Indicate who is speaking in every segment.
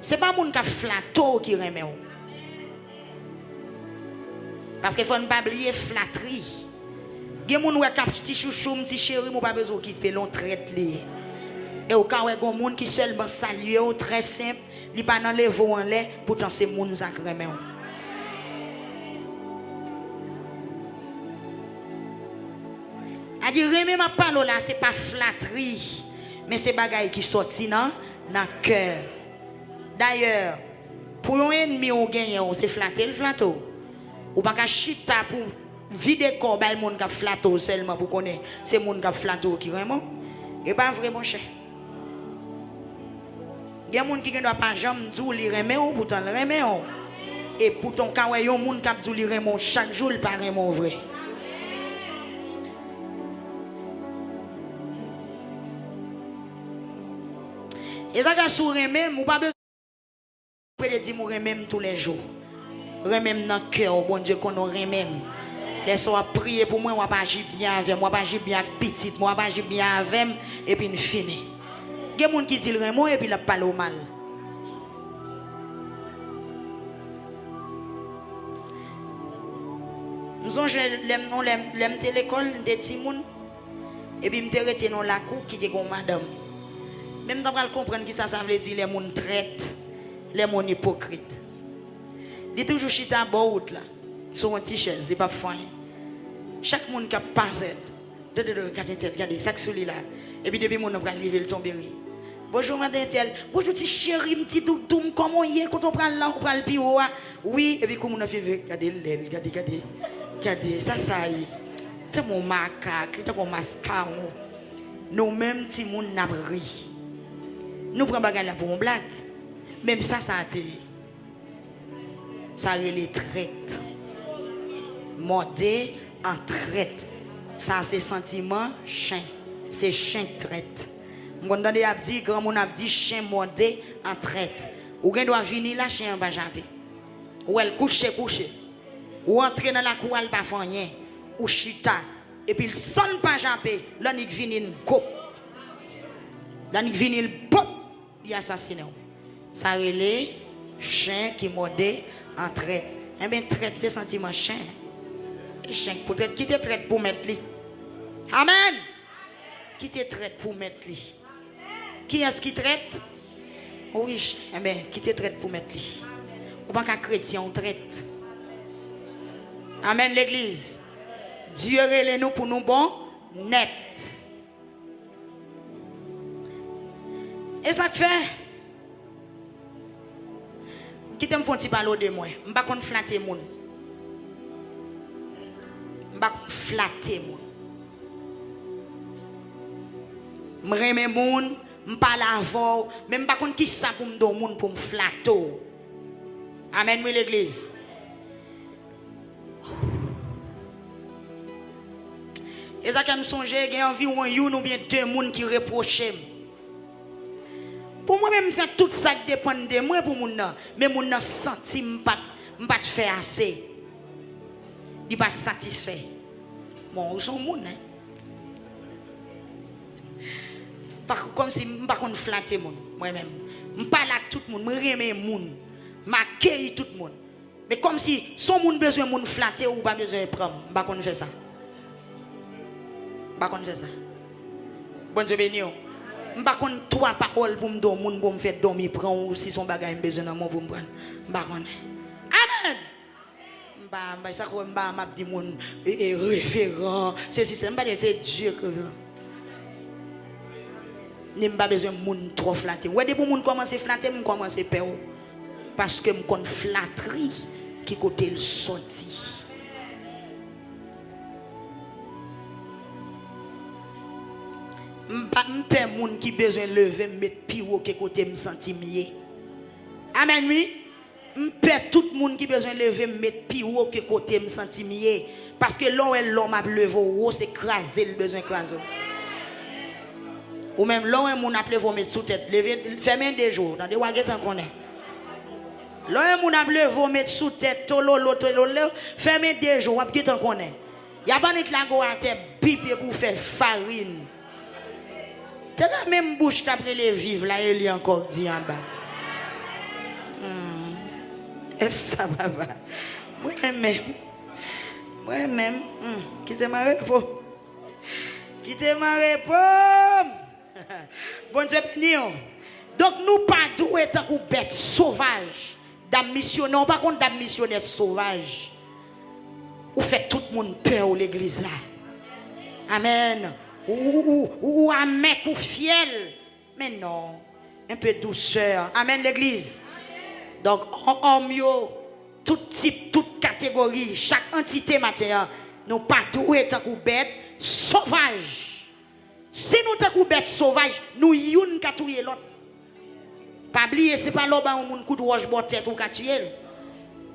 Speaker 1: C'est pas moun qui flatto qui remet. Parce qu'il faut ne pas oublier flatterie. Il y a des gens qui ont petit chouchou, petit chéri, ils n'ont pas besoin de quitter l'on traite. Et au cas où il y a des gens qui seulement saluent, très simple, ils ne pas dans les veaux en l'air, pourtant c'est des gens qui remet. A dit remet ma parole là, c'est pas flatterie, mais c'est bagaille qui sorti dans le cœur. D'ailleurs, pour un ennemi ou gagner, c'est flatter le flatto. Ou pas qu'à chita pour vider corps le monde qui flatto seulement pour connaître c'est le monde qui flatto qui vraiment et pas vraiment cher. Il y a des gens qui ne doivent pas jamais dire li remet ou pourtant le remet. Et pourtant quand il y a des gens qui disent li remet chaque jour il pas vraiment vrai. Et ça, quand vous remet, vous pas besoin de dire que vous remet tous les jours. Remet dans le cœur, bon Dieu, qu'on remet. Laissez-moi prier pour moi, je ne vais pas agir bien avec moi, je ne vais pas agir bien avec petit, je ne vais pas agir bien avec moi, et puis nous finissons. Il y a des gens qui disent remet et puis ils parlent au mal. Nous avons l'école des petits gens, et puis nous avons été dans la cour qui dit madame. Même dans le comprendre qui ça veut dire les gens traitent, les gens hypocrites. Il toujours chita bout là, sur un petit chaise, c'est pas fin. Chaque monde qui passe, regardez ça que celui là. Et puis depuis mon on prend lever le tomber. Bonjour madame tel, bonjour petit chéri, petit doudoum, comment y est quand on prend là, on prend le piro. Oui, et puis comme on a fait regardez, ça y est. C'est mon macaque, c'est mon mascaron. Nous mêmes petit monde n'a ri. Nous prenons bagarre là pour une blague. Même ça a été. Ça les traite. Modé en traite. Ça c'est sentiment chien. C'est chien traite. Mon a dit grand mon a dit chien modé en traite. Ou gen doit venir là chien va jamais. Ou elle couche. Ou entrer dans la cour elle pas faire rien. Ou chita et puis il sonne pas jamais. Là il vient une coupe. Là il vient une pop. Il assassine. Ça relève chien qui modé en traite. Eh bien traite c'est sentiment chien. Chien peut-être qui te traite pour mettre lui. Amen. Qui te traite pour mettre lui. Qui est-ce qui traite? Oui, eh bien qui te traite pour mettre lui. Ou pas qu'un chrétien on traite. Amen l'église. Dieu relève nous pour nous bon net. Et ça te fait qui t'aime font parler de moi. Je ne vais pas flatter moun. Je ne vais pas flatter moun. Je remets moun, je parle avant, mais je ne vais pas qui ça pour me donner moun pour me flatter. Amen oui l'église. Et ça que me songe, il y a environ une ou bien deux moun qui reprochent. Pour moi même faire tout ça qui dépend de moi pour moun nan, mais moun nan senti m'pas faire assez. Il pas satisfait. Bon, ils sont moun hein. Comme si m'pas kon flatter moun moi même. M'parle à tout moun, m'reme moun, m'accueille tout moun. Mais comme si son moun besoin moun flatter ou pas besoin prendre, m'pas kon faire ça. M'pas kon faire ça. Bon Dieu béni. Je ne sais pas trois paroles pour me donner, pour me faire dormir, prendre si son bagage besoin de moi pour me prendre. Je ne sais pas. Amen. Je ne sais pas si je suis référent. C'est Dieu que je veux. Je n'ai pas besoin de monde trop flatter. Ouais, dès que je commence à flatter, je commence à peur. Parce que je connais flatterie qui côté le sorti. M'pè moun qui besoin lever mettre piro que côté me senti mieux. Amen oui. M'pè tout moun qui besoin lever mettre piro que côté me senti mieux parce que l'homme a levé haut c'est craser le besoin craser. Ou même l'homme moun a levé mettre sous tête lever fermer des jours dans des waget en connaît. L'homme moun a levé mettre sous tête tololo fermer des jours waget en connaît. Y a pas net la go à tête pipe pour faire farine. C'est la même bouche qu'après les vivre là, il y a encore dit en bas. Ça va. Moi-même, quittez ma réponse. Quittez ma réponse. Bon Dieu béni. Donc nous pas doués tant que bêtes sauvages. Dame missionnaire, par contre dame missionnaire sauvage. Ou fait tout le monde peur ou l'église là. Amen. Ou un mec ou fiel. Mais non. Un peu de douceur. Amen l'église. Donc en mieux, tout type, toute catégorie, chaque entité matérielle, nous pas doués tant que bêtes sauvages. Si nous tant que bêtes sauvages, nous youn ka touyer l'autre. Pas oublier, c'est pas l'homme un moun coup de roche bon tête ou ka tuer.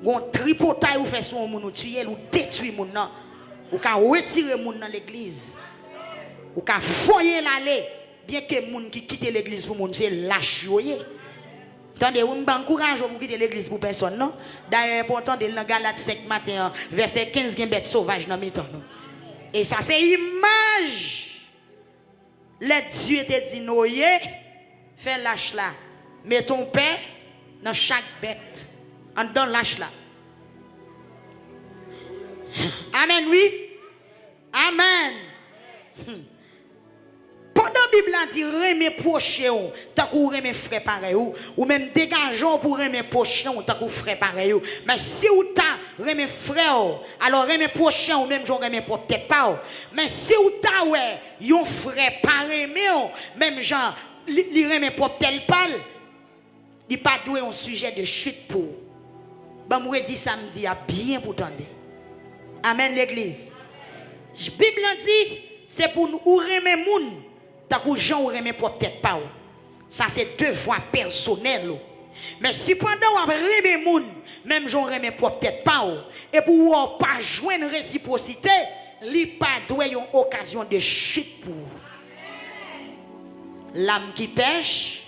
Speaker 1: Gon tripotaille ou fait son moun ou tuer ou détruire moun nan. Ou ka retirer moun dans l'église. Ou ka foyer l'aller bien que moun qui quitte l'église pour moun c'est lâche yoye. Attendez, vous m'encouragez pour quitter l'église pour personne, non? D'ailleurs, important de dans Galates 5 matin, verset 15, il y a une bête sauvage dans mi-temps. Et ça, c'est image. Les dieux étaient dit, Noé, fais lâche là. Mets ton père dans chaque bête. En dans lâche là. Amen, oui. Amen. Pendant la Bible a dit remet prochain tant qu'on remet frère pareil ou même dégageons pour remet prochain tant qu'on frère pareil mais si ou ta remet frère alors remet prochain ou même j'en remet peut-être pas mais si ou ta ouais yon frère pareil même genre li remet peut-être pas il pas doué un sujet de chute pour ben moi dit samedi a bien pour tendre. Amen l'église. Bible dit c'est pour nous remet moun tant que gens ou remet peut-être pas. Ça c'est devoir personnel. Mais si pendant on remet moun, même gens remet peut-être pas et pour pas joindre réciprocité, li pas doit une occasion de chute pour. L'âme qui pêche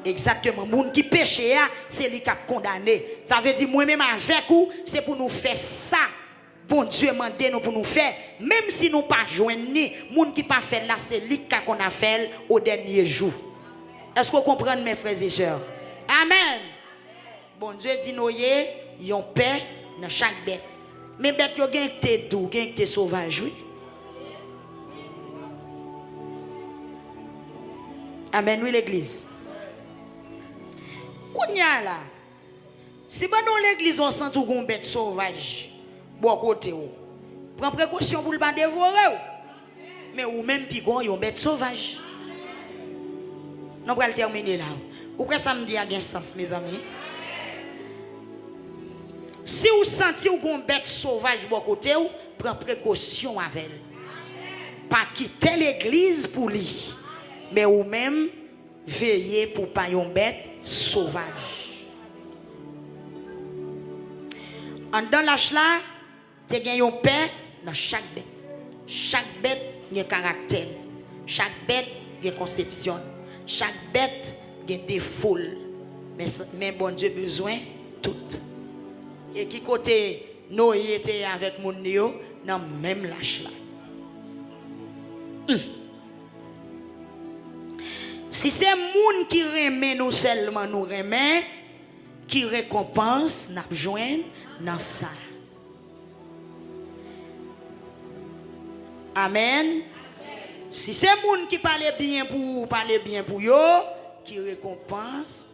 Speaker 1: exactement moun qui pêche c'est lui qui a condamné. Ça veut dire moi même avec vous, c'est pour nous faire ça. Bon Dieu m'a demandé nous pour nous faire, même si nous pas joindre ni moun qui pas fait là c'est lui qu'on a fait au dernier jour. Est-ce que vous comprenez mes frères et sœurs? Amen. Bon Dieu dit Noé, yon paix dans chaque bête. Mais bête yo gen te doux, gen te sauvage oui. Amen oui l'église. Kounya là. Si ben dans l'église on sent tout gon bête sauvage. Bon côté ou. Prends précaution pour le pas dévorer. Mais ou même pigon yon bête sauvage. Nous allons terminer là. Ou que ça me dit a un sens mes amis. Si vous sentez ou gon bête sauvage bon côté ou, prends précaution avec elle. Pas quitter l'église pour lui. Mais ou même veiller pour pas yon bête sauvage. En dans l'âge là, tu as un père dans chaque bête. Chaque bête a un caractère. Chaque bête a une conception. Chaque bête a des défauts. Mais bon Dieu besoin tout. Et qui côté Noé était avec mon néo dans même l'âge là. Si c'est moun qui remet nous seulement nous remet, qui récompense n'a besoin dans ça. Amen. Si c'est moun qui parle bien pour yo, qui récompense.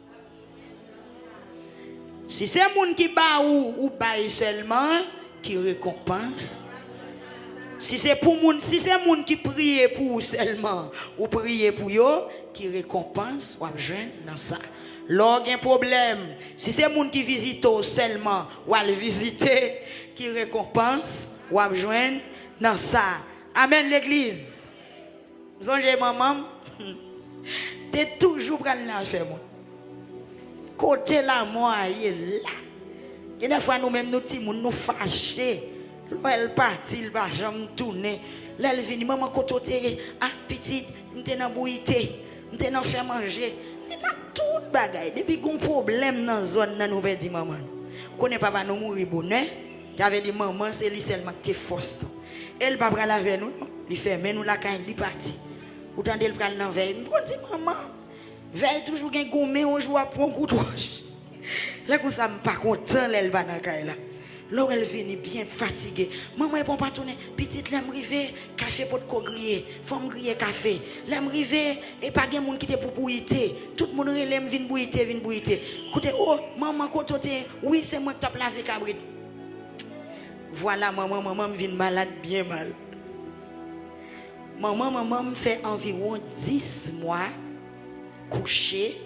Speaker 1: Si c'est moun qui ba ou baille seulement, qui récompense. Si c'est moun qui prie pour seulement ou prier pour yo, qui récompense, ou joindre dans ça. Lors un problème, si c'est moun qui visite seulement ou al visiter, qui récompense, ou joindre dans ça. Amen l'église. Songez maman, tu es toujours prendre l'affaire moi. Côté là moi il est là. Et des fois nous même nous petits moun nous fâcher. Elle parti, il va jamais tourner. Là elle vient maman côté ah petite, m'te dans bouité, m'te dans faire manger. Il a tout bagaille. Depuis qu'on problème dans zone là nous dit maman. Connaît papa nous mourir bonheur. J'avais dit maman c'est lui seulement qui force. Elle pas prendre avec nous, il ferme nous la caille, il parti. Autant d'elle prendre dans veille. On dit maman, veille toujours gain gommé on joue à prendre coup de roche. Là, comme ça, je ne suis pas content, elle va dans la là. Là, elle vient bien fatiguée. Maman, elle ne peut pas tourner. Petite, elle m'arrive, café pour te griller. Faut me griller café. Elle m'arrive, et pas de monde qui te pour bouilliter. Tout le monde vient bouilliter. Écoutez, oh, maman, côté, oui, c'est moi qui tape laver cabrit. Voilà, maman vient malade, bien mal. Maman me fait environ 10 mois coucher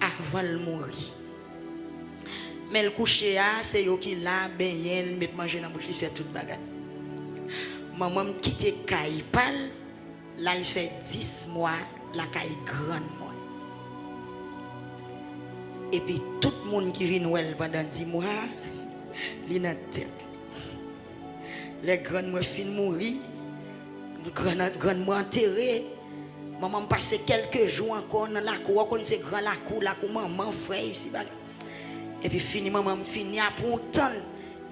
Speaker 1: avant de mourir. Mais le coucher, c'est eux qui l'a baigné, met manger dans la bouche, fait toute bagarre. Maman me quitte Kaipal, là il fait 10 mois, la caille grande moi. Et puis tout le monde qui vient nous pendant 10 mois, il est dans la tête. Les grands moi fin mourir, les grands moi enterrés. Maman me passe quelques jours encore dans la cour, on c'est grand la cour maman frère ici. Et puis fini, maman me finit après un temps,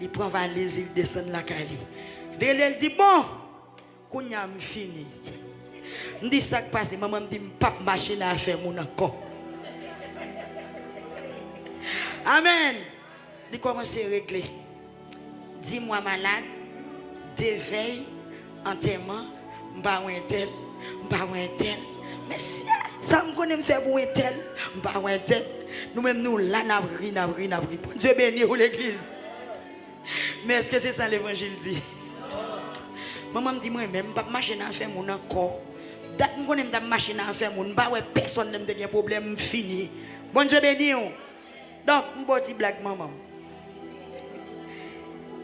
Speaker 1: il prend valise, il descend la caille. Elle dit bon, qu'on y a fini. Je dis ça qui passe, maman me dit pas marcher là à faire mon encore. Amen. Il commence à régler. 10 mois malade, d'éveil, enterrement, m'ba un tel. Mais si ça me connaît me faire pour un tel, m'ba un tel. Nous-mêmes, nous, là, n'abri. Bon Dieu béni ou l'église. Mais est-ce que c'est ça l'évangile dit? Maman me dit, moi-même, pas marcher dans faire mon encore. Date, je connais marcher dans faire mon, pas ouais personne n'a de problème, fini. Bon Dieu béni. Donc, je dis blague, maman.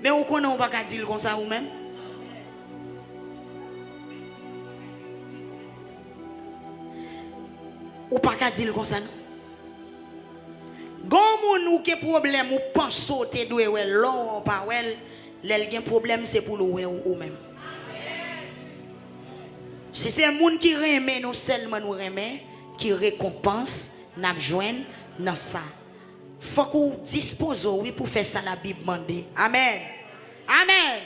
Speaker 1: Mais on connaît pas dire comme ça ou même? Ou pas qu'à dire comme ça non? Gon moun ou ke problème ou pense sauter doué ouais l'on pas ouais l'el gen problème c'est pour le ou même. Si c'est moun qui remet nous seulement nous remet qui récompense n'a joindre dans ça. Faut qu'on dispose oui pour faire ça la Bible mande. Amen. Amen.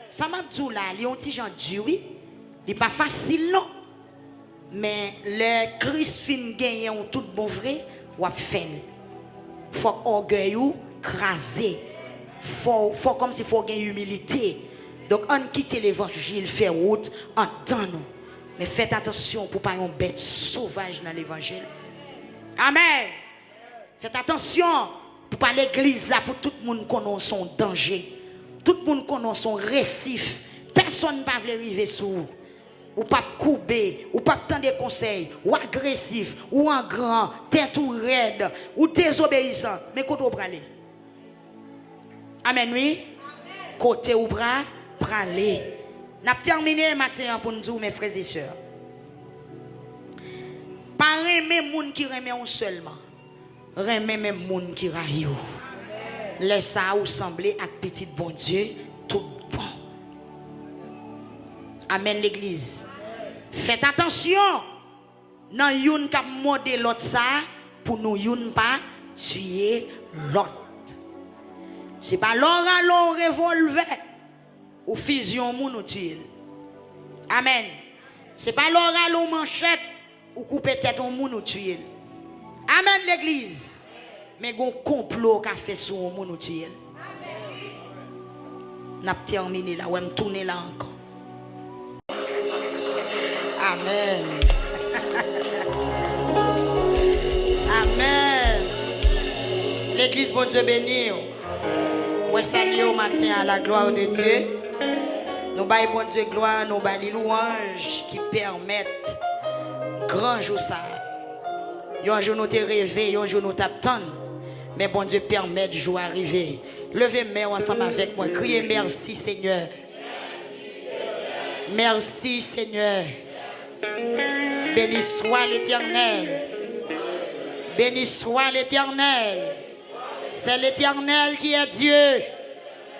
Speaker 1: Ça m'a dit là, li on ti gens dur oui. Il pas facile non. Mais le Christ fin gagner un tout bon vrai ou fait. Faut orgueil ou craser. Faut comme si faut gagner humilité. Donc on quitte l'évangile, fait route, entend nous. Mais faites attention pour pas une bête sauvage dans l'évangile. Amen. Faites attention pour pas l'église là pour tout le monde connaît son danger. Tout le monde connaît son récif. Personne ne va arriver sur vous. Ou pas couper, ou pas tendre des conseils, ou agressif, ou en grand, tête ou raide, ou désobéissant. Mais côté où praler? Amen, oui? Amen. Côté où praler? N'a terminé matin pour nous dire, mes frères et sœurs. Pas aimer moun qui remet on seulement. Remet même moun qui raille. Laisse ça ou sembler à petit bon Dieu, tout bon. Amen l'église. Faites attention. Nan youn kap mode l'autre ça pour nous youn pas tuer l'autre. C'est pas l'on revolver ou fusion moun ou tuer. Amen. C'est pas l'on manchette ou couper tête on moun ou tuer. Amen l'église. Mais gon complot qu'a fait sur moun ou tuer. N'a terminé là, ou me tourner là encore. Amen. Amen. L'église, bon Dieu béni. Moi salue au matin à la gloire de Dieu. Nous baillons bon Dieu gloire, nous baillons louanges qui permettent grand jour ça. Un jour nous te rêvé, un jour nous t'attendons. Mais bon Dieu permet de jour arriver. Levez main ensemble avec moi. Criez merci Seigneur. Merci Seigneur. Béni soit l'Éternel. Béni soit l'Éternel. C'est l'Éternel qui est Dieu.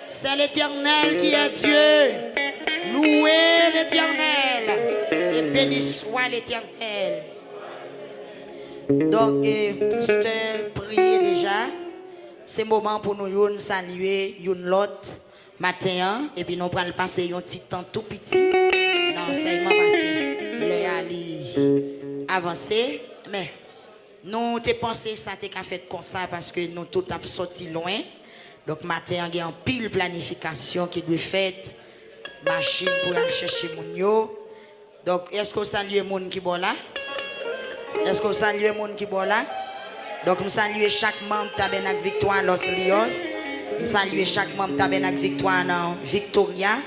Speaker 1: C'est l'Éternel qui est Dieu. Louez l'Éternel. Et béni soit l'Éternel. Donc, pasteur, priez déjà. C'est le moment pour nous saluer l'autre matin. Et puis nous allons passer un petit temps tout petit. L'enseignement parce que le aller avancer. Mais Nous t'ai pensé ça t'es qu'à fait comme ça parce que nous tout a sorti loin. Donc matin il y a une pile planification qui doit faite, machine pour aller chercher mon yo. Donc est-ce que vous saluez monde qui bon là? Est-ce que vous saluez monde qui bon là? Donc nous saluons chaque membre Tabernacle Victoire Los Rios. Nous saluons chaque membre Tabernacle Victoire dans Victoria.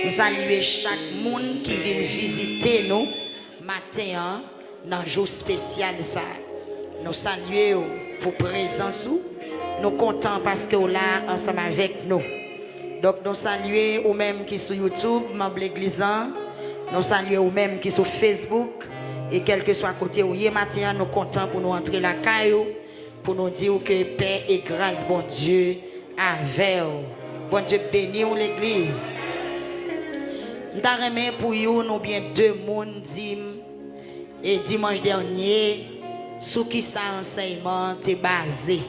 Speaker 1: Nous saluons chaque monde qui vient visiter nous matin dans jour spécial ça. Nous saluons pour présence. Nous comptons parce que vous là ensemble avec nous. Donc nous saluons aux mêmes qui sont sur YouTube, membre l'église. Nous saluons aux mêmes qui sont sur Facebook. Et quel que soit côté où hier matin, nous comptons pour nous entrer la caillou, pour nous dire que paix et grâce, bon Dieu, avec vous. Bon Dieu béni l'église. Nous avons pour nous bien deux mondes et dimanche dernier, sur qui ça enseignement est basé.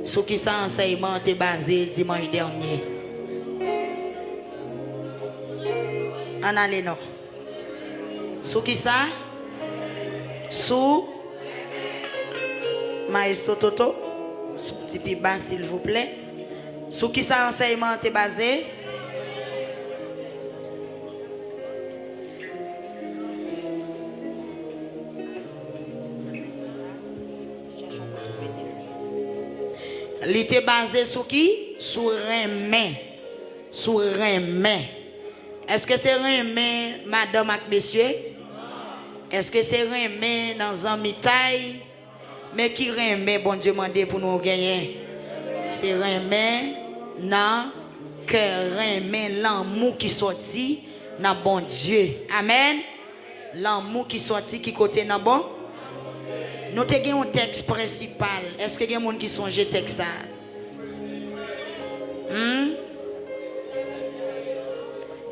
Speaker 1: Sur qui ça enseignement est basé dimanche dernier. En allez non. Sur qui ça? Sous Maestro Toto. Sous petit peu bas s'il vous plaît. Sur qui ça enseignement est basé? Il était basé sur qui? Sur Rémin. Sur Rémin. Est-ce que c'est Rémin, madame et messieurs? Est-ce que c'est Rémin dans un mitaille? Mais qui Rémin, bon Dieu, demandé pour nous gagner? C'est Rémin dans que Rémin, l'amour qui sortit dans bon Dieu. Amen. L'amour qui sortit qui côté dans bon? Nous avons un texte principal. Est-ce que y a des gens qui songent le texte ça?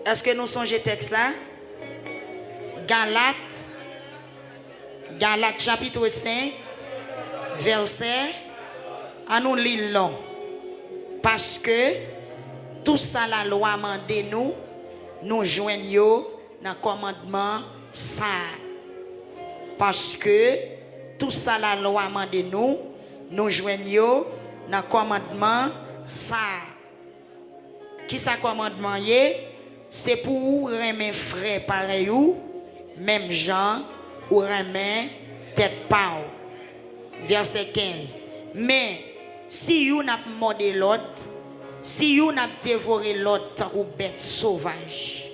Speaker 1: Est-ce que nous songeons le texte là? Galates chapitre 5, verset, à nous lire long. Parce que tout ça la loi mande nous joignons dans le commandement ça. Parce que tout ça la loi mande nous joignons dans le commandement ça. Qui ça commandement yé? C'est pour remettre frère pareil ou même gens ou remettre tête pas. Verset 15. Mais si vous n'a mordé l'autre, si vous n'a dévoré l'autre ou bête sauvage,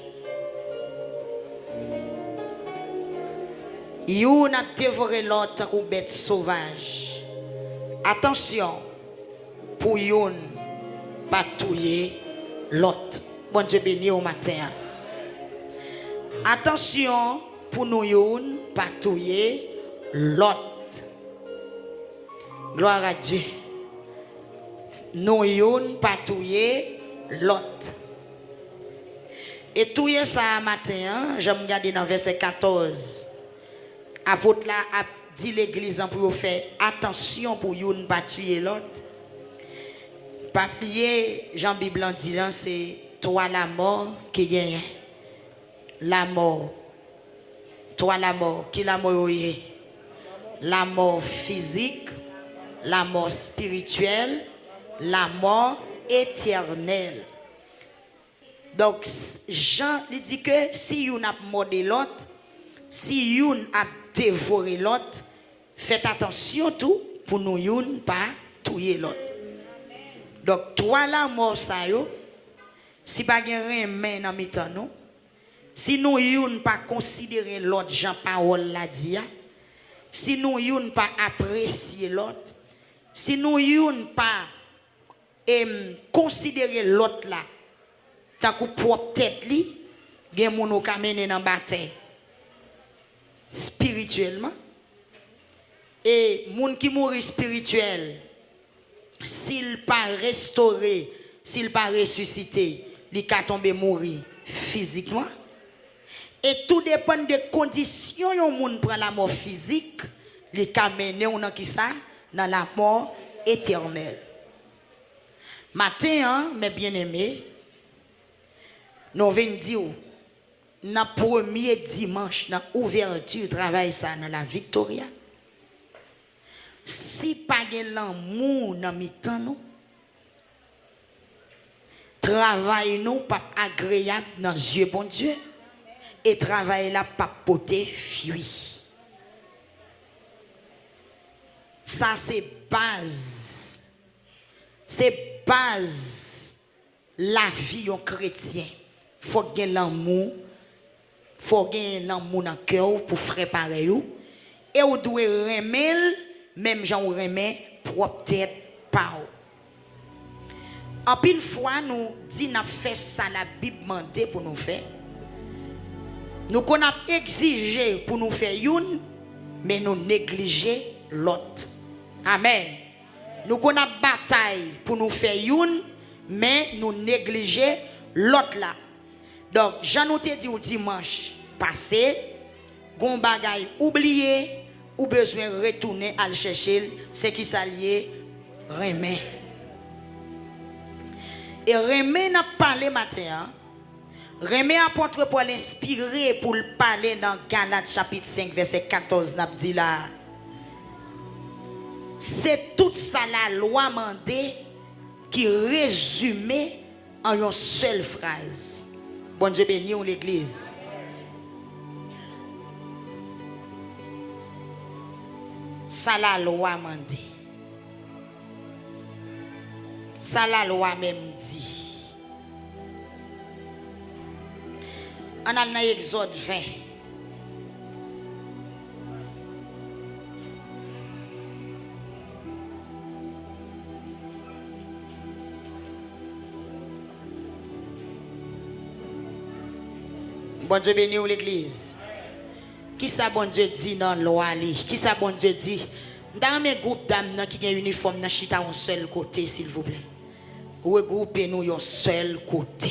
Speaker 1: vous n'a dévoré l'autre ou bête sauvage. Attention pour vous pas tuer l'autre. Bon Dieu béni au matin. Attention pour nous ne pas tuer l'autre. Gloire à Dieu. Nous ne pas tuer l'autre. Et tuer ça matin, je me regarde dans verset 14. Apôtre là a dit l'église pour faire attention pour ne pas tuer l'autre. Papier Jean Bible dit là c'est toi la mort qui gagne. La mort. Toi la mort. Qui la mort est? La mort physique, la mort spirituelle, la mort éternelle. Donc Jean lui dit que si vous n'avez mordé l'autre, si vous n'avez dévoré l'autre, faites attention tout pour nous ne pas tuer l'autre. Donc toi la mort ça yo. Si pas rien main dans mi-temps nous, si nous ne pas considérer l'autre Jean parole la dit, si nous ne pas apprécier l'autre, si nous ne pas considérer l'autre là tant que propre tête li, gen moun ka mené dans bataille spirituellement et moun qui mourit spirituel s'il pas restauré, s'il pas ressuscité, il ka tomber mourir physiquement. Et tout dépend des conditions yon moun prend la mort physique, il ka mené dans qui ça dans la mort éternelle. Matin, mes bien-aimés, nous venons dire dans le premier dimanche dans l'ouverture travail ça dans la Victoria. si pas de l'amour dans mi-temps nous, travail nous pas agréable dans les yeux bon Dieu, et travail là pas poté fuit. Ça c'est base. C'est base la vie en chrétien. Faut gagner l'amour. Faut gagner l'amour dans le cœur pour frère pareil. Et on doit remettre, même gens remet propre tête par. En pile fois, nous disons qu'on a fait ça, la Bible demande pour nous faire. Nous qu'on a exigé pour nous faire une, mais nous négliger l'autre. Amen. Nous qu'on a bataille pour nous faire une, mais nous négliger l'autre là. Donc, j'en ai dit au dimanche passé, gon bagay oublié, ou besoin retourner à le chercher, c'est qui s'allie remet. Et remet n'a parlé matin. Remet apôtre Paul inspiré pour le parler dans Galates chapitre 5 verset 14 n'a dit là. C'est toute ça la loi mandée qui résumée en une seule phrase. Bon Dieu béni l'église. Ça la loi mandée. Ça la loi même dit. On a dans Exode 20. Bon Dieu béni ou l'église. Qui ça bon Dieu dit dans la loi li? Qui ça bon Dieu dit? Dans mes groupes d'âmes qui ont un uniforme dans chita un seul côté s'il vous plaît. Regroupez nous un seul côté.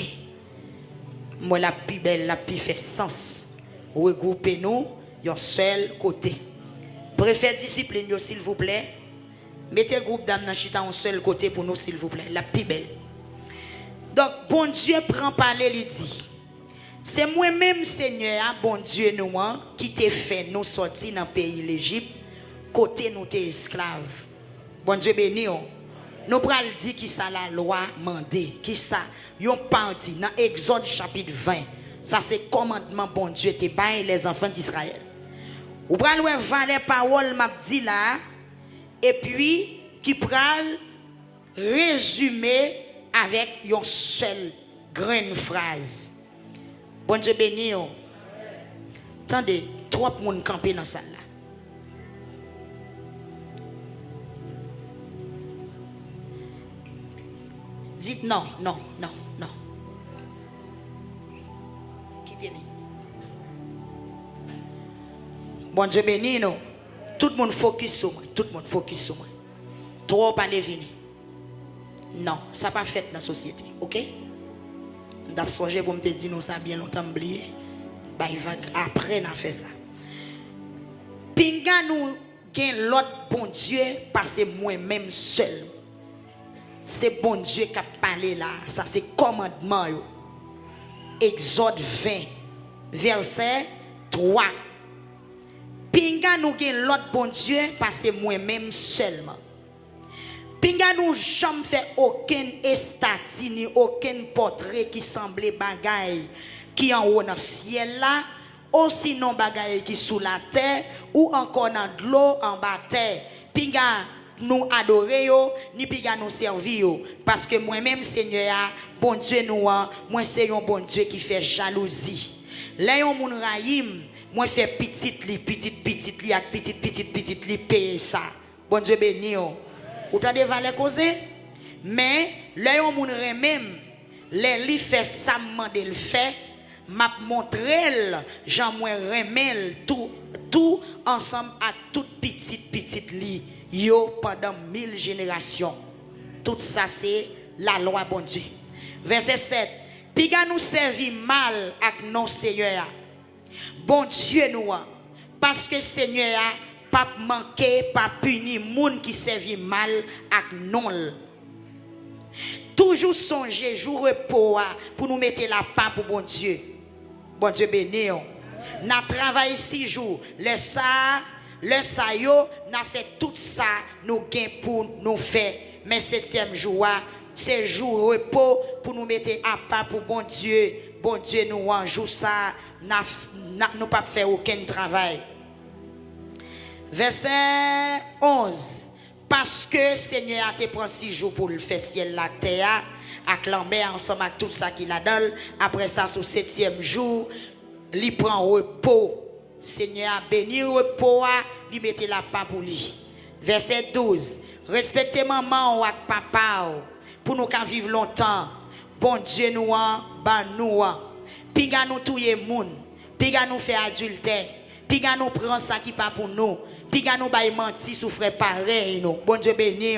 Speaker 1: Moi la plus belle, la plus fait sens. Regroupez nous un seul côté. Préfère discipline s'il vous plaît. Mettez groupe d'âmes dans chita un seul côté pour nous s'il vous plaît, la plus belle. Donc bon Dieu prend parler il dit. C'est moi-même, Seigneur, bon Dieu, nous, qui t'a fait nous sortir dans le pays de l'Égypte, côté nous t'es esclaves. Bon Dieu béni. Nous prenons dire qui ça la loi mandée, qui ça, yon parti dans Exode chapitre 20. Ça c'est commandement bon Dieu te bail les enfants d'Israël. Ou prenons valer parole m'a dit là, et puis qui pral résumer avec une seule grande phrase. Bon Dieu béni. Attendez, trois personnes campées dans la salle là. Dites non, non, non, non. Quittez-les. Bon Dieu béni, non. Tout le monde focus sur moi. Tout le monde focus sur moi. Trop parler venir. Non, ça n'a pas fait dans la société. Ok? D'abord, songer pour me dire nous ça bien longtemps oublié. Bah il va après n'a fait ça. Pinga nous gain l'autre bon Dieu parce que moi-même seul. C'est bon Dieu qui a parlé là, ça c'est commandement yo. Exode 20 verset 3. Pinga nous gain l'autre bon Dieu parce que moi-même seulement. Pinga nous jamais fait aucun statue ni aucun portrait qui semblait bagaille qui en haut dans le ciel là, ou sinon bagaille qui sous la terre ou encore dans de l'eau en bas terre. Pinga nous adorer yo, ni pinga nous servir yo, parce que moi-même Seigneur, bon Dieu nous, moi c'est un bon Dieu qui fait jalousie. Là yon moun raïm, moi fait petite li ak petite li paye ça. Bon Dieu béni yo. Ou t'as des valeurs causées, mais là yon moun remem, les li fait ça mande le fait, m'a montré Jean moi remel tout ensemble à toute petite li yo pendant 1000 générations. Tout ça c'est la loi bon Dieu. Verset 7. Piga nous servi mal avec nos seigneurs. Bon Dieu nous parce que Seigneur pas manquer, pas puni moun qui servi mal avec non. Toujours songer jour repos pour nous mettre la paix pour bon Dieu. Bon Dieu béni. N'a travaillé 6 jours. Les ça le sa yo, n'a fait tout ça, nous gain pour nous faire. Mais 7e jour, c'est jour repos pour nous mettre à part pour bon Dieu. Bon Dieu nous en jour ça, nous pas faire aucun travail. Verset 11. Parce que Seigneur a te pris 6 jours pour le faire ciel la terre, avec l'enfer ensemble avec tout ça qu'il a donné. Après ça, sur 7e jour, il prend repos. Seigneur a béni le repos, il mette la part pour lui. Verset 12. Respectez maman ou papa pour nous vivre longtemps. Bon Dieu nous en, ban nous en. Piga nous touyer moun, piga nous faire adultère, piga nous prend ça qui pas pour nous. Piga nous bay menti souffre pareil nous. Bon Dieu béni.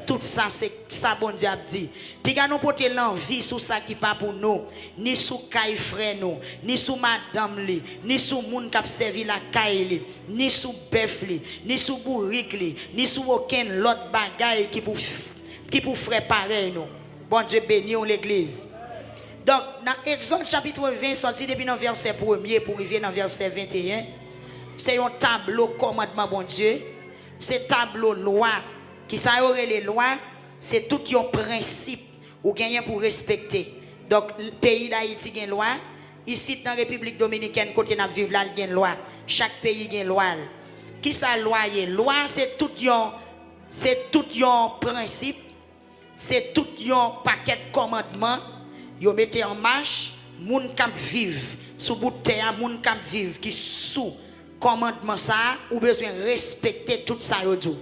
Speaker 1: Tout ça c'est ça bon Dieu a dit. Piga nous porter l'envie sur ça qui pas pour nous, ni sous caille frère nous, ni sous madame li, ni sous moun qui servi la caille li, ni sous bœuf li, ni sous bourrique li, ni sous aucun l'autre bagaille qui pour frère pareil nous. Bon Dieu béni l'église. Donc dans Exode chapitre 20 sorti depuis dans verset 1er pour arriver dans verset 21. C'est un tableau commandement bon Dieu. C'est tableau loi qui ça aurait les lois, c'est tout un principe ou gagner pour respecter. Donc le pays d'Haïti a une loi, ici dans la République dominicaine côté n'a vivre là il y a une loi. Chaque pays a une loi. Qui ça loi est? Loi c'est tout un principe, c'est tout un paquet de commandements. Yo mettez en marche moun k'ap vivre sous bout de terre, moun k'ap vivre qui sous commandement ça ou besoin respecter tout ça yo dit.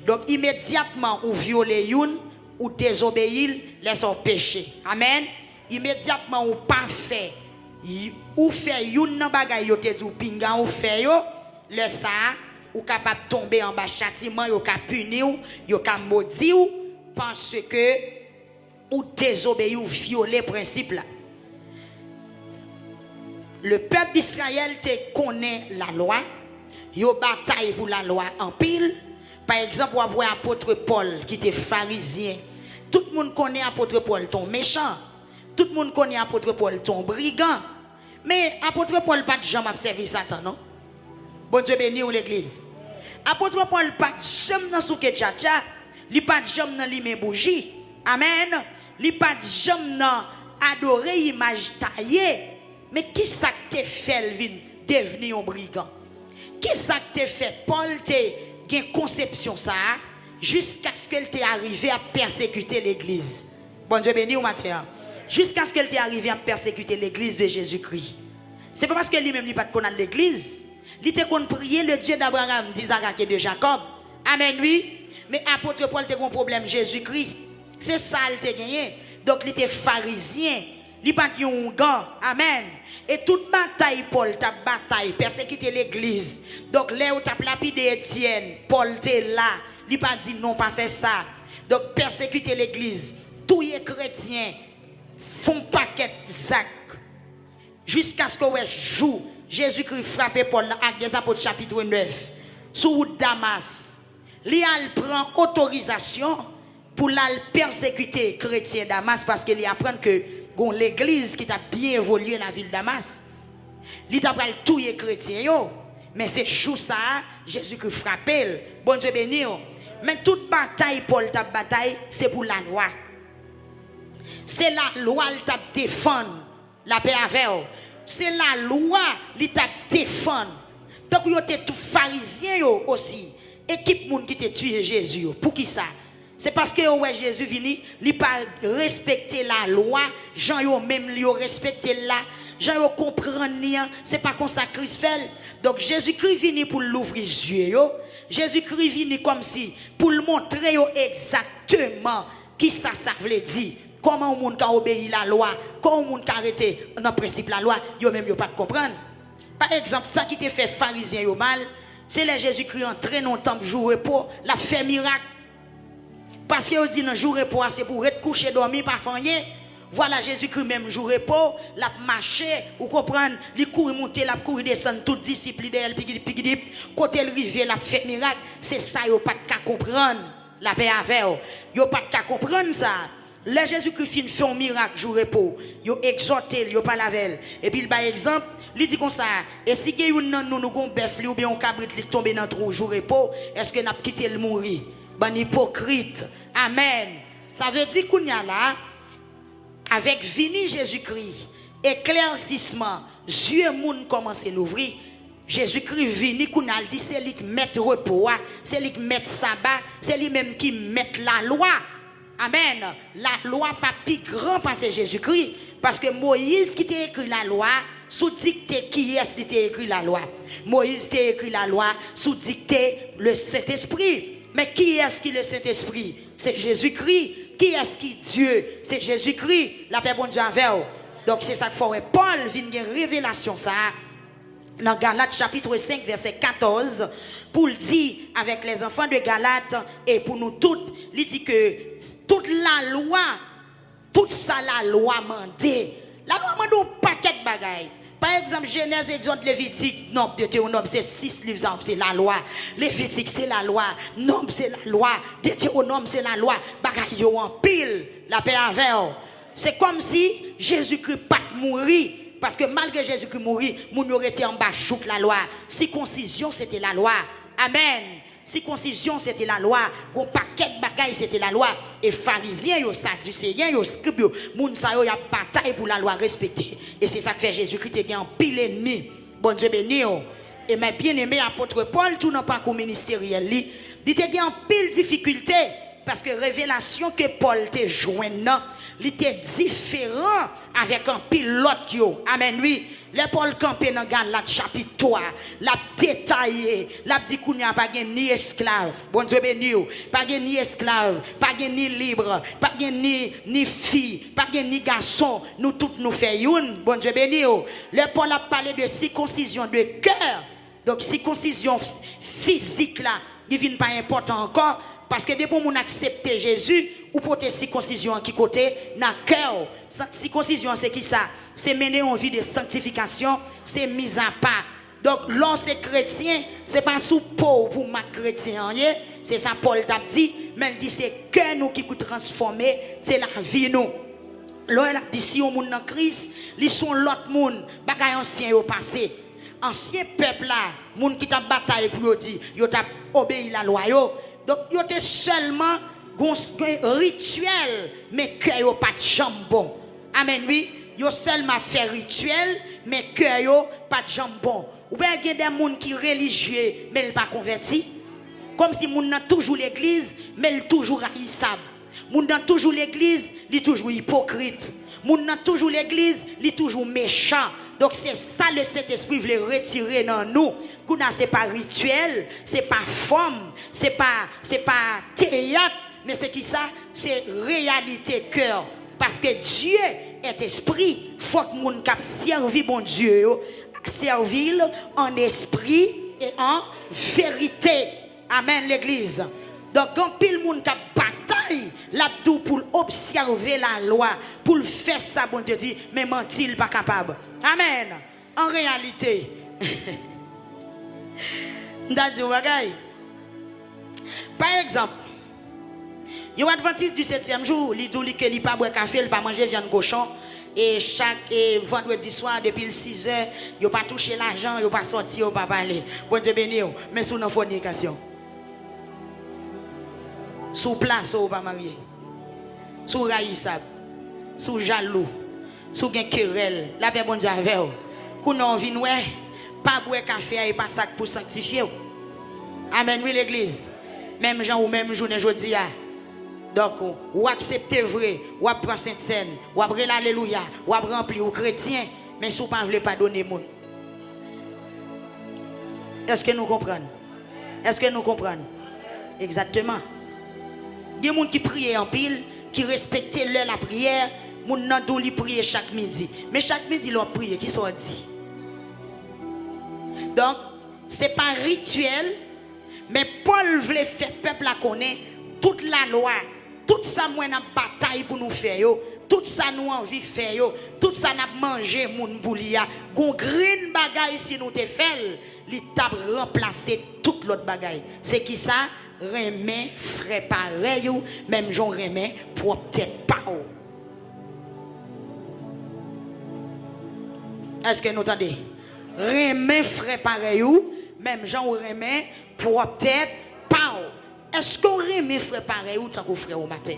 Speaker 1: Donc immédiatement ou violer youn ou désobéir les son péché. Amen. Immédiatement ou pas fait ou fait youn nan bagay yo te di ou pinga ou fait yo le ça ou capable tomber en bas châtiment yo ka puni ou yo ka maudit ou parce que ou désobéir ou violer principe là. Le peuple d'Israël te connaît la loi, yo bataille pour la loi en pile. Par exemple, on voit apôtre Paul qui était pharisien. Tout le monde connaît apôtre Paul ton méchant. Tout le monde connaît apôtre Paul ton brigand. Mais apôtre Paul pas de jamais servi Satan non. Bon Dieu béni ou l'église. Apôtre Paul pas de jamais dans souke tchatcha, li pas de jamais dans limé bougie. Amen. Li pas de jamais dans adorer image taillée. Mais qui ça te fait devenir un brigand? Qui ça te fait Paul te une conception ça jusqu'à ce qu'elle t'ait arrivé à persécuter l'église. Bon Dieu béni ou matin. Jusqu'à ce qu'elle t'ait arrivé à persécuter l'église de Jésus-Christ. C'est pas parce que lui-même n'est pas de connaître l'église. Il était qu'on prier le Dieu d'Abraham, d'Isaac et de Jacob. Amen oui. Mais apôtre Paul était un problème Jésus-Christ. C'est ça il t'a gagné. Donc il était pharisien. Il pas un gars. Amen. Et toute bataille, Paul, ta bataille, persécuter l'église. Donc, là où tu as lapidé Étienne, Paul t'es là. Il pas dit non, pas faire ça. Donc, persécuter l'église. Tous les chrétiens font paquet de sacs. Jusqu'à ce que jour, Jésus-Christ frappait Paul dans Actes des Apôtres chapitre 9. Sous route Damas. Il prend autorisation pour la persécuter chrétien Damas parce qu'il apprend que l'église qui t'a bien évolué dans la ville de Damas, il t'a pris tous les chrétiens, mais c'est jour ça, Jésus-Christ frappé. Bon Dieu béni. Mais toute bataille, Paul t'a bataille, c'est pour la loi. C'est la loi qui t'a défendre la paix avec. C'est la loi qui t'a défendre. Donc, vous êtes tout pharisien aussi. Équipe moun qui t'a tué Jésus. Pour qui ça? C'est parce que Jésus vini, il pas respecter la loi, gens yo même li respecter la, gens yo comprendre c'est pas comme ça Christ fait. Donc Jésus-Christ vini pour l'ouvrir les yeux yo. Jésus-Christ vini comme si pour le montrer yo exactement qui ça veut dire. Comment on monde obéir la loi, comment on monde arrêter dans principe la loi, yo même yo pas comprendre. Par exemple, ça qui te fait pharisien yo mal, c'est les Jésus-Christ entré dans le temple jour repos, la fait miracle. Parce que vous dit dans jour repos, c'est pour être couché, dormir, pas faire rien. Voilà Jésus-Christ même jour repos, l'a marché, vous comprenez, il court monter, l'a court descendre, tout discipline d'elle, pigidip, côté le rivière, l'a fait miracle, c'est ça, vous pas qu'à comprendre, la paix avec vous pas qu'à comprendre ça. Le Jésus-Christ fait un miracle jour repos, vous exhortez, vous pas la veille. Et puis, par exemple, Il dit comme ça, et si nous avons bœuf ou bien un cabrit qui tombe dans le jour repos, est-ce que nous avons quitté le mourir? Ben hypocrite. Amen. Ça veut dire qu'on y a là, avec vini Jésus-Christ, éclaircissement, yeux moun commence à l'ouvrir. Jésus-Christ vini qu'on a dit c'est lui qui met repos, c'est lui qui met sabbat, c'est lui même qui met la loi. Amen. La loi pas plus grand parce que Jésus-Christ, parce que Moïse qui t'a écrit la loi sous dictée qui est-ce qui t'a écrit la loi? Moïse t'a écrit la loi sous dictée le Saint-Esprit. Mais qui est-ce qui le Saint-Esprit? C'est Jésus-Christ. Qui est-ce qui Dieu? C'est Jésus-Christ. La paix bon Dieu avec vous. Donc c'est ça qu'il faut. Paul vient de révélation ça dans Galates chapitre 5 verset 14 pour le dire avec les enfants de Galates et pour nous toutes, il dit que toute la loi, toute ça la loi mandée. La loi mande un paquet de bagailles. Par exemple, Genèse, Exode, Lévitique, Nombre, Deutéronome, c'est 6 livres, c'est la loi. Lévitique, c'est la loi. Nombre, c'est la loi. Deutéronome, c'est la loi. Bagaille en pile, la paix avec. C'est comme si Jésus-Christ pas mourir. Parce que malgré Jésus-Christ mourir, moun aurait été en bas chouk la loi. Circoncision, c'était la loi. Amen. Circoncision, c'était la loi. Gon paquet de bagaille, c'était la loi. Et pharisiens, yo sadducéens, yo scribes, yo moun sa yo y a bataille pour la loi respectée. Et c'est ça que fait Jésus-Christ qui est en pile ennemi. Bon Dieu béni. Et mes bien-aimés apôtre Paul, tout n'a pas qu'au ministériel li, dit qu'il y a en pile difficulté parce que révélation que Paul te joignant, il était différent avec un pilote yo. Amen oui. Les Paul campé dans Galates chapitre 3, l'a détaillé, l'a dit qu'on n'y a pas ni esclave. Bon Dieu béni, pas ni esclave, pas ni libre, pas ni fille, pas ni garçon, nous tous nous faisons une. Bon Dieu béni. Le Paul a parlé de circoncision de cœur. Donc circoncision physique là, il n'est pas important encore parce que depuis qu'on accepte Jésus, ou pour tes circoncision qui côté dans cœur. Circoncision c'est qui ça? C'est mener une vie de sanctification, c'est mise à part. Donc l'on c'est chrétien, c'est pas sous peau pour ma chrétien, c'est ça Paul t'a dit, mais il dit c'est cœur nous qui peut transformer, c'est la vie nous. Là il a dit si on monde dans Christ, ils sont l'autre monde, bagay ancien au passé. Ancien peuple là, monde qui t'a bataille pour dire, yo t'a obéi la loi yo. Donc yo était seulement rituel, mais cœur yo pas de jambon. Amen oui. Yo seulement fait rituel, mais cœur yo pas de jambon. Ou bien il y a des gens qui sont religieux, mais ils ne sont pas convertis. Comme si moun nan toujours l'église, mais ils toujours haïssable. Moun nan toujours l'église, ils toujours hypocrite. Moun nan toujours l'église, ils toujours méchant. Donc c'est ça le Saint-Esprit veut retirer dans nous. Kouna c'est pas rituel, c'est pas forme, c'est pas théâtre, mais c'est qui ça? C'est réalité cœur. Parce que Dieu est esprit, faut que moun k'ap servi bon Dieu, servir en esprit et en vérité. Amen l'église. Donc quand pile moun k'ap bataille l'abdou pour observer la loi, pour faire ça bon Dieu dit, mais mentil pas capable. Amen. En réalité, par exemple, il y a un adventiste du 7e jour, il dit qu'il n'a pas boire café, il n'a pas manger viande cochon. Et chaque vendredi soir, depuis le 6 heures, il n'a pas touché l'argent, il n'a pas sorti, il n'a pas parlé. Bon Dieu béni, mais sous une fornication. Sous place, il n'a pas marié. Sous raïsable. Sous jaloux. Sous gen querelle. La paix, bon Dieu avec vous. Qu'on a envie, pas boire café et pas sac pour sanctifier. Amen, oui, l'église. Même gens ou même journée, je dis. Donc, ou accepter vrai, ou prendre sainte scène, ou après l'alléluia, ou remplir ou chrétien, mais si vous ne voulez pas donner monde. Est-ce que nous comprenons? Est-ce que nous comprenons? Exactement. Il y a des gens qui prient en pile, qui respectent l'heure la prière, les gens qui prient chaque midi. Mais chaque midi, ils ont prié, qui sont dit. Donc, ce n'est pas rituel, mais Paul voulait faire peuple à connaître toute la loi. Tout ça, nous avons bataille pour nous faire. Tout ça, nous avons envie de faire. Tout ça, nous avons mangé mon boulia. Gon green bagaille si nous te fait, il t'a remplacé toute l'autre bagaille. C'est qui ça? Remet frais pareil, même j'en remets pour peut-être pas. Est-ce que nous entendez? remet frère pareil ou même gens remet pour peut-être pas. Est-ce qu'on remet frère pareil ou tant que frère au matin?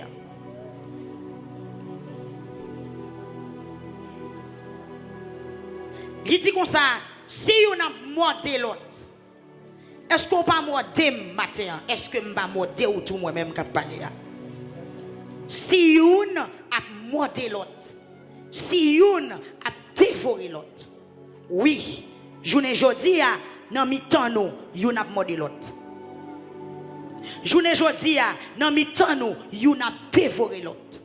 Speaker 1: Il dit comme ça, si on a mordé l'autre, est-ce qu'on pas mordé matin? Est-ce que je pas mordé ou tout moi-même qui parle? Si on a mordé l'autre, si on a dévoré l'autre, oui, journée jodi a dans mi-temps nous, on a mordé l'autre. Journée jodi a dans mi-temps nous, on a dévoré l'autre.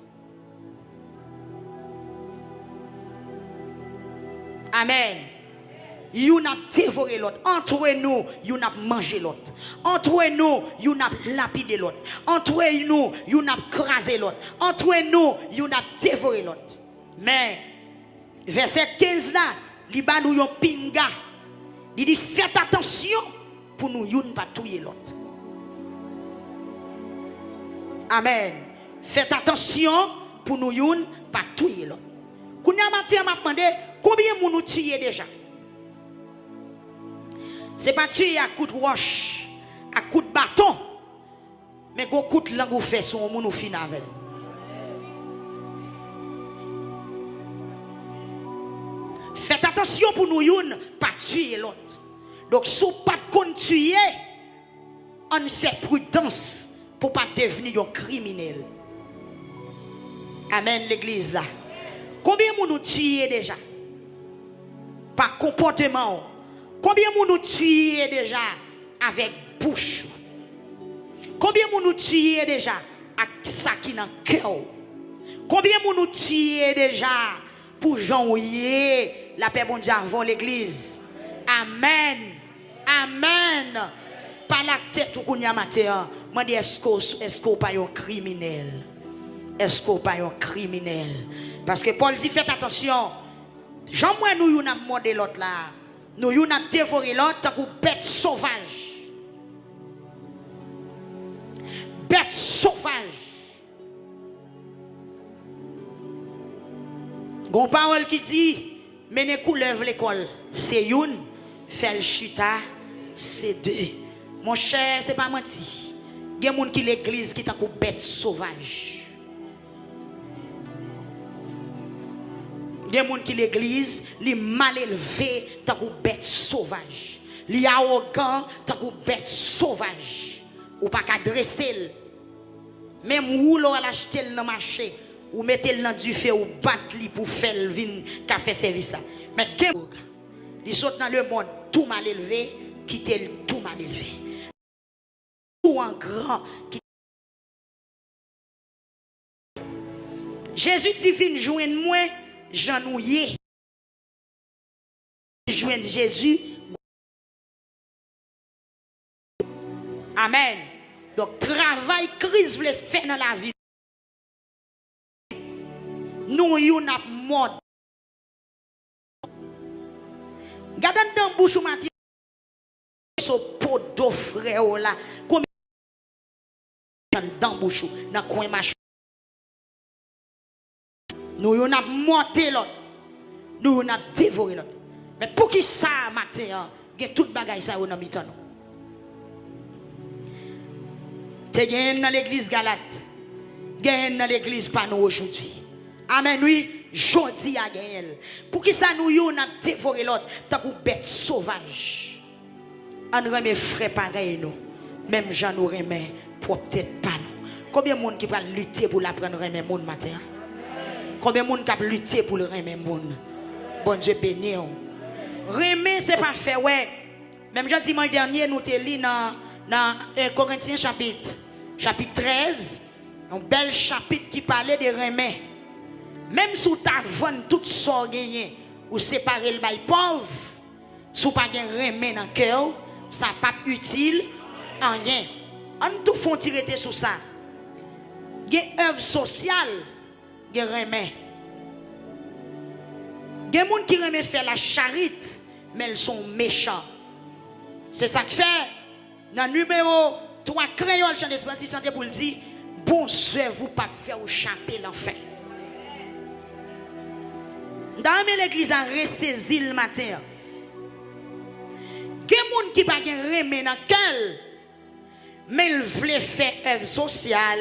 Speaker 1: Amen. You n'a dévoré l'autre. Entre nous, you n'a mangé l'autre. Entre nous, you n'a lapidé l'autre. Entre nous, you n'a crasé l'autre. Entre nous, you n'a dévoré l'autre. Mais, verset 15 là, il va nous yon pinga. Il dit, faites attention pour nous, you ne pas tuer l'autre. Amen. Faites attention pour nous, you ne pas tuer l'autre. Kounya matin m'a demandé, combien de nous tuer déjà? Ce n'est pas tuer à coup de roche, à coup de bâton, mais à coup de langue ou fait son monde ou fin avec. Faites attention pour nous ne pas tuer l'autre. Donc si vous ne pas tuer, on fait prudence pour ne pas devenir un criminel. Amen l'église là. Combien de nous tuer déjà? Par comportement. Combien de nous tuer déjà avec bouche? Combien de nous tuer déjà avec ça qui est dans le cœur? Combien de nous tuer déjà pour janvier la paix bon Dieu avant l'église? Amen. Amen. Par la tête ou kounya matin, je dis est-ce qu'on pas un criminel? Est-ce qu'on pas un criminel? Parce que Paul dit faites attention. Jean-moi nous yon a mordé l'autre là. Nous yon a dévoré l'autre tant que bête sauvage. Bête sauvage. Gon parole qui dit menez couleuvre l'école. C'est une, fait le chita, c'est deux. Mon cher, c'est pas menti. Il y a des gens qui l'église qui tant que bête sauvage. Il y a des gens qui l'église, li mal élevé, tant que bête sauvage. Li arrogant, tant que bête sauvage. Ou pas qu'à dresser. Même ou l'on l'acheter dans le marché, ou mettez dans du feu, ou battre li pour faire le vin, qu'a fait service là. Mais il saute dans le monde, tout mal élevé, quitter tout mal élevé. Ou en grand, Jésus dit, vient joindre moi. Janouye, joindre Jésus. Amen. Donc, travail, crise, le fait dans la vie. Nous, yon a mort. Gardez dans bouche ou mati. So pot d'eau frère là. Combien dans bouche dans coin machin. Nous on a monté l'autre. Nous on a dévoré l'autre. Mais pour qui ça matin, il y a toute bagaille ça on a mis tant. T'es gagné dans l'église Galate. Gagné dans l'église Pano aujourd'hui. Amen oui, jodi a gagné. Pour qui ça nous on a dévoré l'autre tant que bête sauvage. On remet frère pareil nous. Même Jean nous remet pour peut-être pas nous. Combien de monde qui va lutter pour l'apprendre remet monde matin? Combien de monde qui a lutté pour le remet monde? Bon Dieu béni. Remet c'est pas fait ouais. Même jean dimanche dernier nous te lu dans 1 Corinthiens chapitre 13, un bel chapitre qui parlait de remet. Même si tu as vendu tout ça gagné ou séparer le bail pauvre, si tu pas gain remet dans cœur, ça pas utile en rien. On tout font tirer sur ça. Il y a œuvre sociale. Il y a remet. Il y a des gens qui remet faire la charité, mais ils sont méchants. C'est ça que fait. Dans le numéro 3, créole, chant d'espace, il chantait pour le dire, bon Dieu, vous pas faire ou chaper l'enfer. Dans l'église, a ressaisi le matin. gens qui pas remet dans quel mais ils veulent faire œuvre sociale,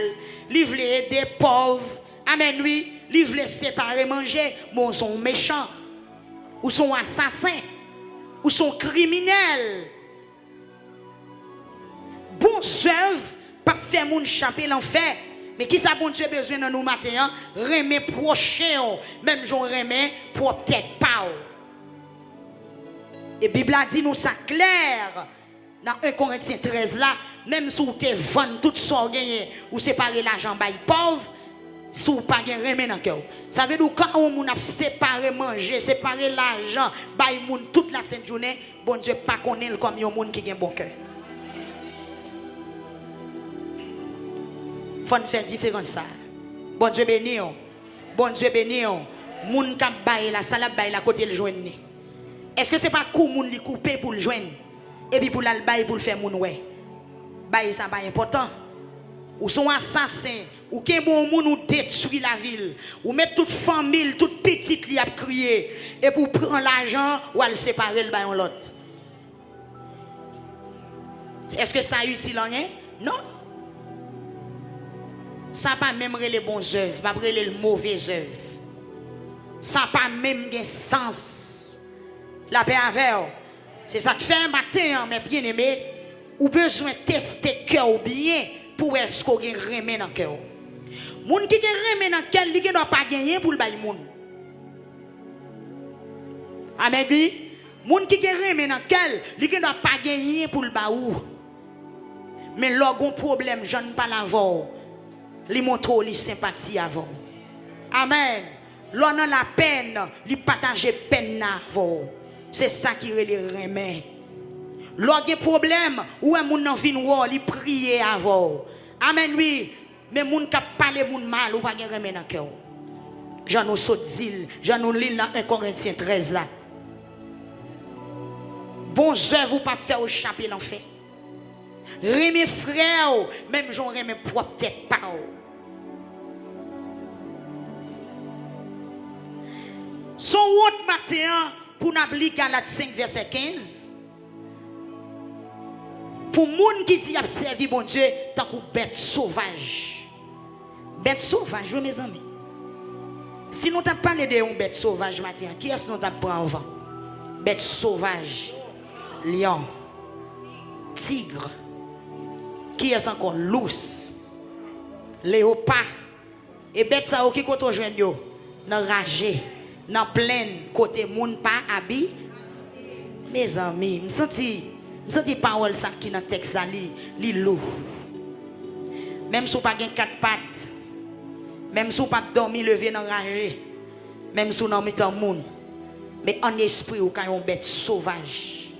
Speaker 1: ils veulent aider les pauvres. Amen, oui. Ils veulent séparer manger. Bon, ils sont méchants. Ou sont assassins. Ou sont criminels. Bon œuvre, pas faire moun champer l'enfer. Mais qui ça bon Dieu besoin de nous matin? Remet prochain. Même j'en remets pour peut-être pas. Et la Bible a dit nous ça clair. Dans 1 Corinthiens 13 là, même si vous te vendez tout ça gagné ou séparer l'argent by pauvre, si vous pas gagné remet dans cœur. Ça veut dire quand on a séparé manger, séparé l'argent by moun toute la sainte journée, bon Dieu pas connaît comme un monde qui a un bon cœur. Faut faire différence ça. Bon Dieu béni. Bon Dieu béni. Moun k'ap baye la salade baye la côté le joindre. Est-ce que c'est pas coup moun li couper pour le joindre et puis pour la baye pour le faire moun ouais. Baye ça baye important. Ou sont assassins, ou qu'un bon moun ou détruit la ville, ou mettre toute famille, toute petite li a crier et pour prendre l'argent ou aller séparer le baye en l'autre. Est-ce que ça utile rien? Non. Ça pas même les bons œuvres, pas les mauvaises œuvres. Ça pas même de sens. La paix avec. C'est ça que fait un matin, mes bien-aimés, ou besoin de tester cœur bien pour est-ce qu'on gagne remet dans cœur. Moun qui gagne remet dans cœur, il ne doit pas gagner pour le bail moun. Amen. Moun qui gagne remet dans cœur, il ne doit pas gagner pour le baou. Mais lorsqu'on problème, je ne pas l'avant. Li montre li sympathie avant. Amen. L'on a la peine, li partage peine avant. C'est ça qui les remet. L'on a problème, ou un moun nan vin wo, li prier avant. Amen oui. Mais moun ka parler moun mal ou pas gen remet dans cœur. J'en nous saute zil, j'en nous lis dans 1 Corinthiens 13 là. Bon œuvre ou pas faire au chapitre l'enfer. Remet frère, même j'en remets propre tête pas. Son autre matin pour n'abli Galates 5 verset 15. Pour moun qui dit a servi bon Dieu tant que bête sauvage. Bête sauvage, mes amis. Si nous t'avons parlé de une bête sauvage matin, qui est-ce que nous t'avons pris avant? Bête sauvage, lion, tigre. Qui est encore lousse, léopard, et bête ça qui côté joindre yo, dans ragé, dans plaine côté moun pas habit. Mes amis, me senti parole ça qui dans texte là li lourd. Même si pas gen quatre pattes, même si pas dormi lever dans ragé, même si non mitan moun, mais en esprit ou quand on bête sauvage.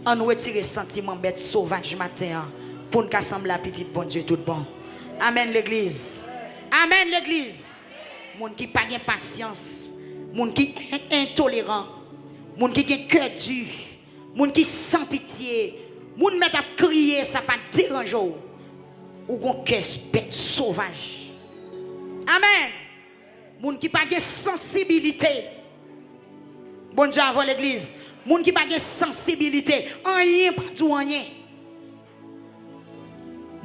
Speaker 1: On retire sentiment bête sauvage matin. Pour nous assembler la petite bon Dieu tout bon. Amen l'église. Amen l'église. Moun qui pas de patience, moun qui est intolérant, moun qui a cœur dur, moun qui sans pitié, moun met à crier ça pas dérange ou gon cœur bête sauvage. Amen. Moun qui pas de sensibilité. Bon Dieu avant l'église. Moun qui pas de sensibilité, rien pas tout rien.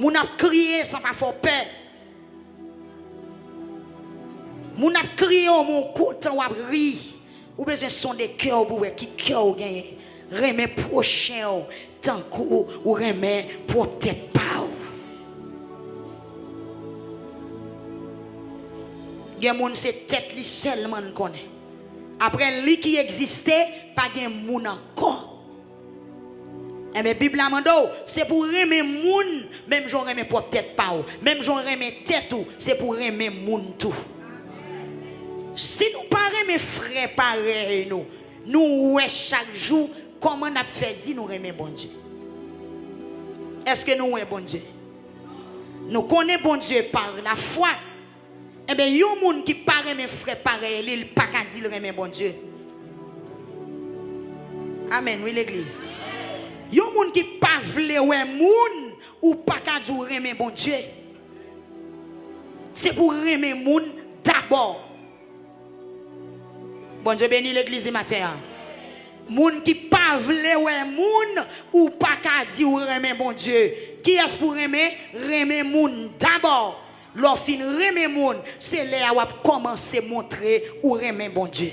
Speaker 1: Moun a crié sans pas faire peur. Moun a crié au mon côté ou a ri. Ou besoin son de cœur pour qui cœur gagne. Remet prochain tant ou remet pour peut-être pas. Gen moun c'est tête li seulement connaît. Après lui qui existait pas gen moun encore. Et mais Bible amando, c'est pour remer moun, même j'en remets pour tête pas ou, même j'en remets tête ou, c'est pour remer moun tout. Si nous pas remer frère pareil nous ouais chaque jour comment on a fait dire nous remer bon Dieu. Est-ce que nous ouais bon Dieu? Nous connaissons bon Dieu par la foi. Eh bien, il y a des gens qui ne parlent pas frère pareil, ils ne pas dire remer bon Dieu. Amen, oui l'église. Il y a des gens qui ne parlent pas moun ou pas dire remer bon Dieu. C'est pour remer moun d'abord. Bon Dieu bénit l'église matin. Moun qui pas vle ouais moun ou pas ka di ou remen bon Dieu. Qui est pour remen? Remen moun d'abord. L'or fin remen moun, c'est là où a commencé montrer ou remen bon Dieu.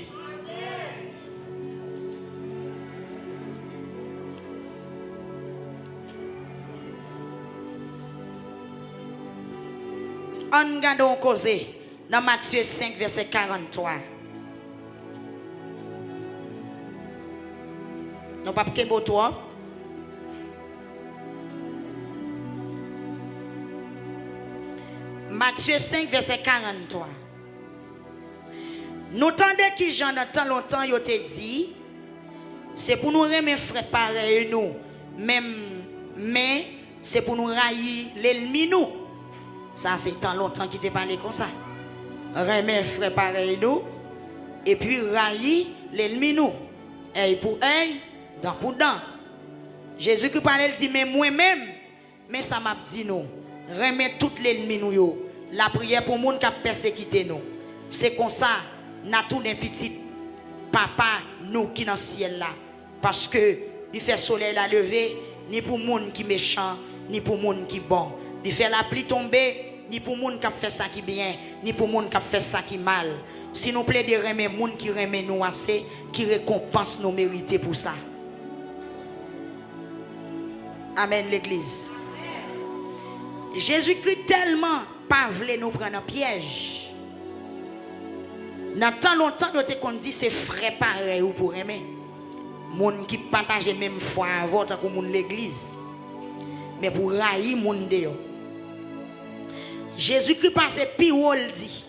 Speaker 1: On garde on cause dans Matthieu 5 verset 43. Non pas que beau toi. Matthieu 5 verset 43. Nous tendez qui j'en entends longtemps yo te dit c'est pour nous remettre frère pareil nous même mais c'est pour nous railler l'ennemi nous. Ça c'est tant longtemps qui te parlé comme ça. Remettre frère pareil nous et puis railler l'ennemi nous. Et pour œil dans pour dent. Jésus qui parlait dit mais moi-même mais ça m'a dit nous remettre tout l'ennemi nous yo. La prière pour monde qui a persécuté nous. C'est comme ça n'a tout des petits papa nous qui dans le ciel là parce que il fait soleil la lever ni pour monde qui méchant ni pour monde qui bon. Il fait la pluie tomber ni pour monde qui a fait ça qui bien ni pour monde qui a fait ça qui mal. Si nous plaît de remettre monde qui remet nous assez qui récompense nos mérités pour ça. Amen l'église. Jésus-Christ tellement pas voulu nous prendre un piège. Dans tant longtemps nous te dit c'est frère pareil ou pour aimer. Monde qui partage même foi avant tant que monde l'église. Mais pour railler monde de yo. Jésus-Christ passe pire dit.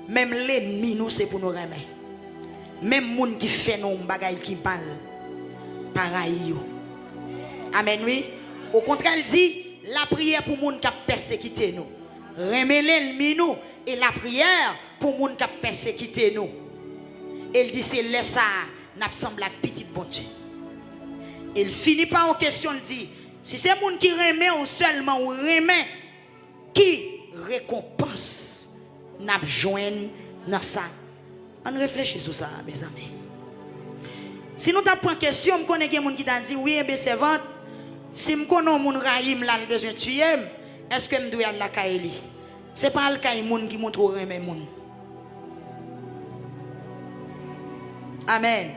Speaker 1: Même l'ennemi nous c'est pour nous remettre. Même monde qui fait nos bagaille qui parle pareil. Amen oui. Au contraire il dit la prière pour monde qui a persécuté nous. Remet l'ennemi nous et la prière pour monde qui a persécuté nous. Il dit c'est laisse ça n'a semble la petite bon Dieu. Il finit par en question il dit si c'est monde qui remet ou seulement ou remet qui récompense n'a joindre dans ça. On réfléchit sur ça mes amis. Si nous t'apprend question on connaît des monde qui t'a dit oui bien c'est vente. Si je connais mon raïm là, besoin de tuer, est-ce que je dois aller à la Kaili? Ce n'est pas le cas qui montre remet moun. Amen.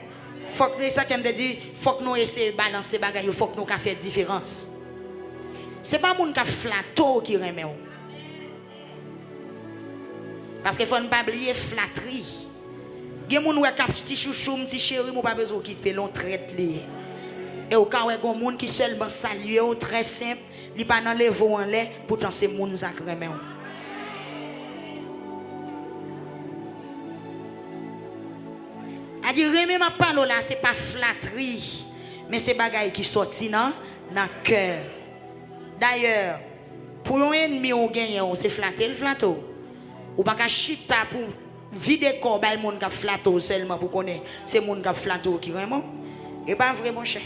Speaker 1: Faut que ça que me dit, faut que nous essayer de balancer bagaille, faut que nous fassions différence. Ce n'est pas moun qui flatto qui remet. Parce qu'il faut ne pas oublier flatterie. Il y a des gens qui petit chouchou, petit chéri, moi pas besoin quitter l'on traite li. Et au cas où il y a des gens qui seulement saluent, très simple, ils ne pas dans les veaux en l'air, pourtant c'est des gens qui remet. A dit remet ma parole là, c'est pas flatterie, mais c'est bagaille qui sorti dans le cœur. D'ailleurs, pour un ennemi ou gagner, c'est flatter le flatto. Ou pas qu'à chita pour vider corps, il y a des gens qui flattent seulement pour connaître. C'est des gens qui flattent qui vraiment. Et pas vraiment cher.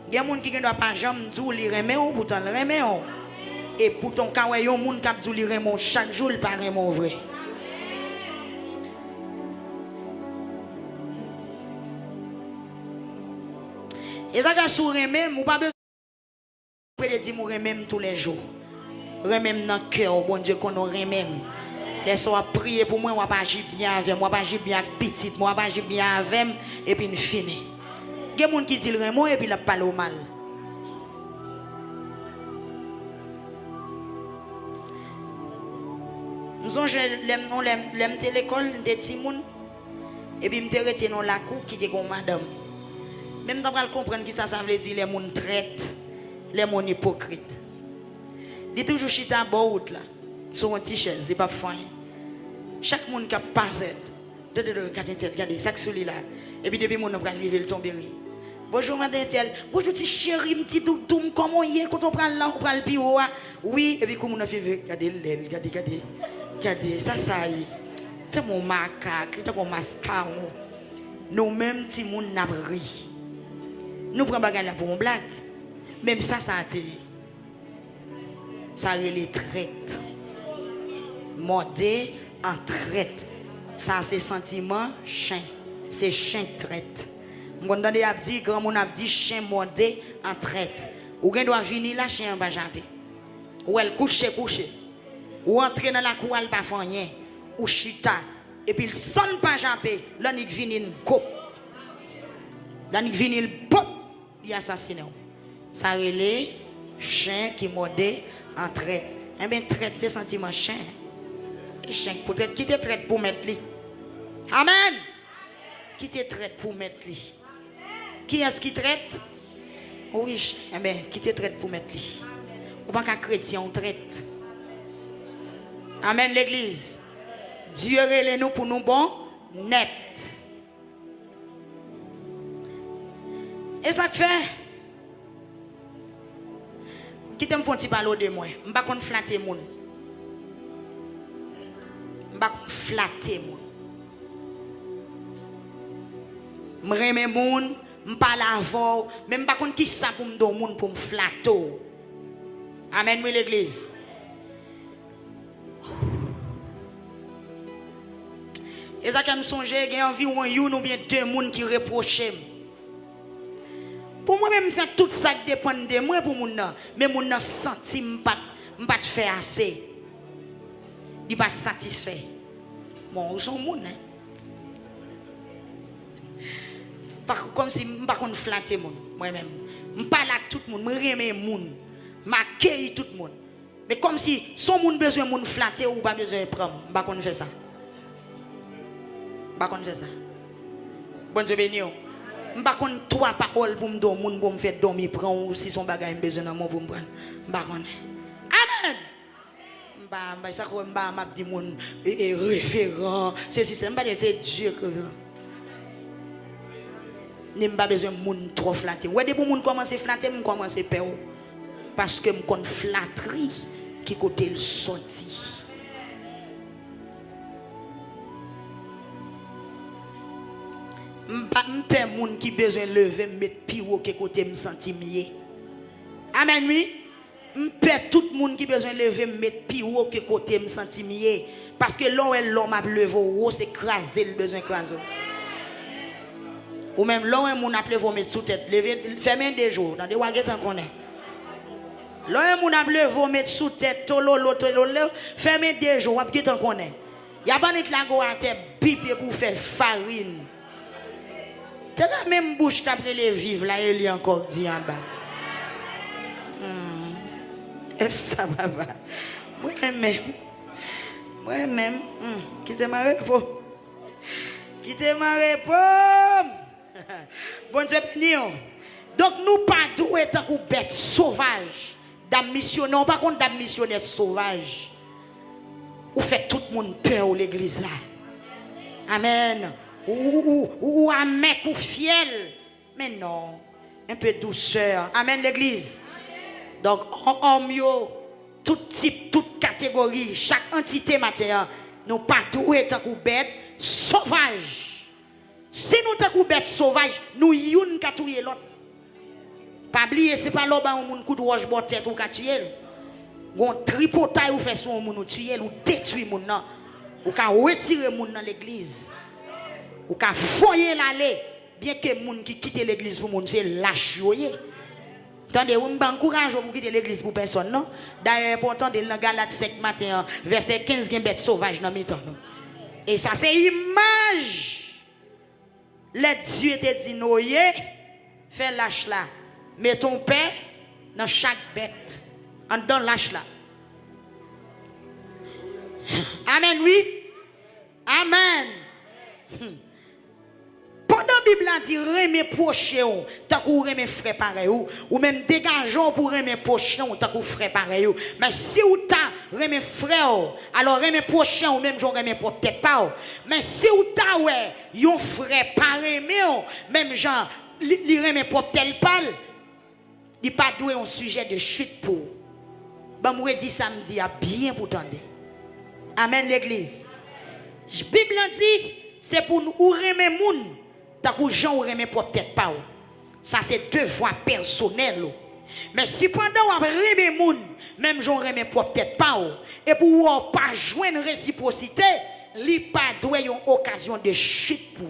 Speaker 1: Il y a des gens qui ne doivent pas jamais dire qu'ils remettent, pourtant ils remettent. Et pourtant, quand il y a des gens qui disent qu'ils remettent chaque jour, ils ne sont pas vraiment vrai. Et ça, quand vous remettez, vous n'avez pas besoin de dire que vous remettez tous les jours. Remettez dans le cœur, bon Dieu, qu'on nous remet. Laissez-moi prier pour moi, je ne vais pas agir bien avec moi, je ne vais pas agir bien avec petite, je ne vais pas agir bien avec moi, et puis nous finissons. Il y a des gens qui disent vraiment et puis ils parlent au mal. Je l'aime l'école de Timoun, et puis je me suis dans la cour qui est comme madame. Même dans le comprendre qui ça veut dire les gens traitent, les gens hypocrites. Il toujours chita bout là, sur un t-shirt, c'est pas fin. Chaque monde qui passe, regardez, ça que là. Et puis depuis mon on prend lever le tomber. Bonjour madame tel, bonjour petit chéri, petit doudoum, comment y est quand on prend là, on prend le bureau. Oui, et puis comme on a fait, regardez, ça y est. C'est mon macaque, c'est mon mascara. Nous-mêmes, si mon n'a ri. Nous prenons bagarre là pour une blague. Même ça a été. Ça les traite. Modé en traite. Ça c'est sentiment chien. c'est chien traite. M'entendez y a dit grand monde a dit chien mordé en traite. Ou gen doit venir là chien pas janvier. Ou elle couche. Ou entrer dans la cour elle pas faire rien. Ou chita et puis il sonne pas jamper, là il vient une coupe. Là il vient il pop, il assassine. Ça relève chien qui mordé en traite. Eh bien traite c'est sentiment chien. Chien peut-être qui te traite pour mettre lui. Amen. Qui te traite pour mettre lui. Qui est-ce qui traite? Oui, eh bien qui te traite pour mettre lui. Ou pas qu'un chrétien on traite. Amen l'église. Dieu relève nous pour nous bon net. Et ça te fait qui t'aime font petit parler de moi. Je ne pas flatter moun. Je ne pas flatter moun. Je remets moun, je parle avant, mais je ne pas qui ça pour me donner moun pour me flatter. Amen oui l'église. Et ça que me songe, il y a environ une ou bien deux personnes qui reprochent. Pour moi même faire tout ça qui dépend de moi pour moun nan, mais moun nan senti m'pas faire assez. Il pas satisfait. Bon, son moun hein. Comme si m'pas kon flatter moun moi même. M'pas là tout moun, m'aimer moun, m'accueillir tout moun. Mais comme si son moun besoin moun flatter ou pas besoin prendre, m'pas kon faire ça. M'pas kon faire ça. Bon Dieu béni. M'pas kon trois paroles pour me donner moun pour me faire dormir prendre ou si son bagage besoin dans moi pour me prendre. M'pas kon. Amen. M'pas ça ko m'pas m'a dit moun référent, c'est m'pas dire c'est Dieu que ni m'pas besoin moun trop flatter. Ouais depuis moun commencer flatter, me commencer peur parce que me kon flatterie qui côté le sorti. M'pè moun qui besoin lever mettre piro que côté me senti mieux. Amen oui. M'pè tout moun qui besoin lever mettre piro que côté me senti mieux parce que l'homme a levé au c'est craser le besoin craser. Ou même l'homme moun a levé mettre sous tête lever fermer des jours dans des waguettes en connaît. L'homme moun a levé mettre sous tête tololo fermer des jours waguettes en connaît. Y a pas net la go à terre pipe pour faire farine. C'est la même bouche qu'après les vivre là, il y a encore dit en bas. Ça va. Moi-même, quittez ma réponse. Quittez ma réponse. Bon Dieu béni. Donc nous pas doués tant que bêtes sauvages. D'am missionnaire, par contre d'am missionnaire sauvage. Ou fait tout le monde peur ou l'église là. Amen. Ou un mec ou fiel. Mais non, un peu douceur. Amen l'église. Donc en mieux, tout type, toute catégorie, chaque entité matérielle, nous pas doués tant que bête sauvage. Si nous tant que bête sauvage, nous youn ka touyer l'autre. Pas oublier c'est pas l'autre un moun coup de roche bon tête ou ka tuer. Gon tripotaille ou fait son moun ou tuer ou détruire moun nan. Ou ka retirer moun dans l'église. Ou ka foyer l'aller bien que moun qui quitte l'église pour moun c'est lâche yoye. Attendez, on m'encourage pour quitter l'église pour personne non. D'ailleurs important de dans Galates 5 matin verset 15 gen bête sauvage dans mi-temps non. Et ça c'est image. Les Dieu te dit noyer fais lâche là. Mets ton père dans chaque bête en dans lâche là. Amen oui. Amen. Pendant la Bible a dit remet prochain tant qu'on remet frère pareil ou même dégageons pour remet prochain tant qu'on frère pareil mais si ou ta remet frère alors remet prochain ou même j'en remet peut-être pas mais si ou ta ouais yon frère pareil même genre li remet peut-être pas il pas doué un sujet de chute pour ben moi dit samedi a bien pour tendre. Amen l'église. La Bible dit c'est pour nous remet moun tant que gens remet peut-être pas. Ça c'est devoir personnel. Mais si pendant on remet moun même gens remet peut-être pas et pour pas joindre réciprocité, li pas doit une occasion de chute pour.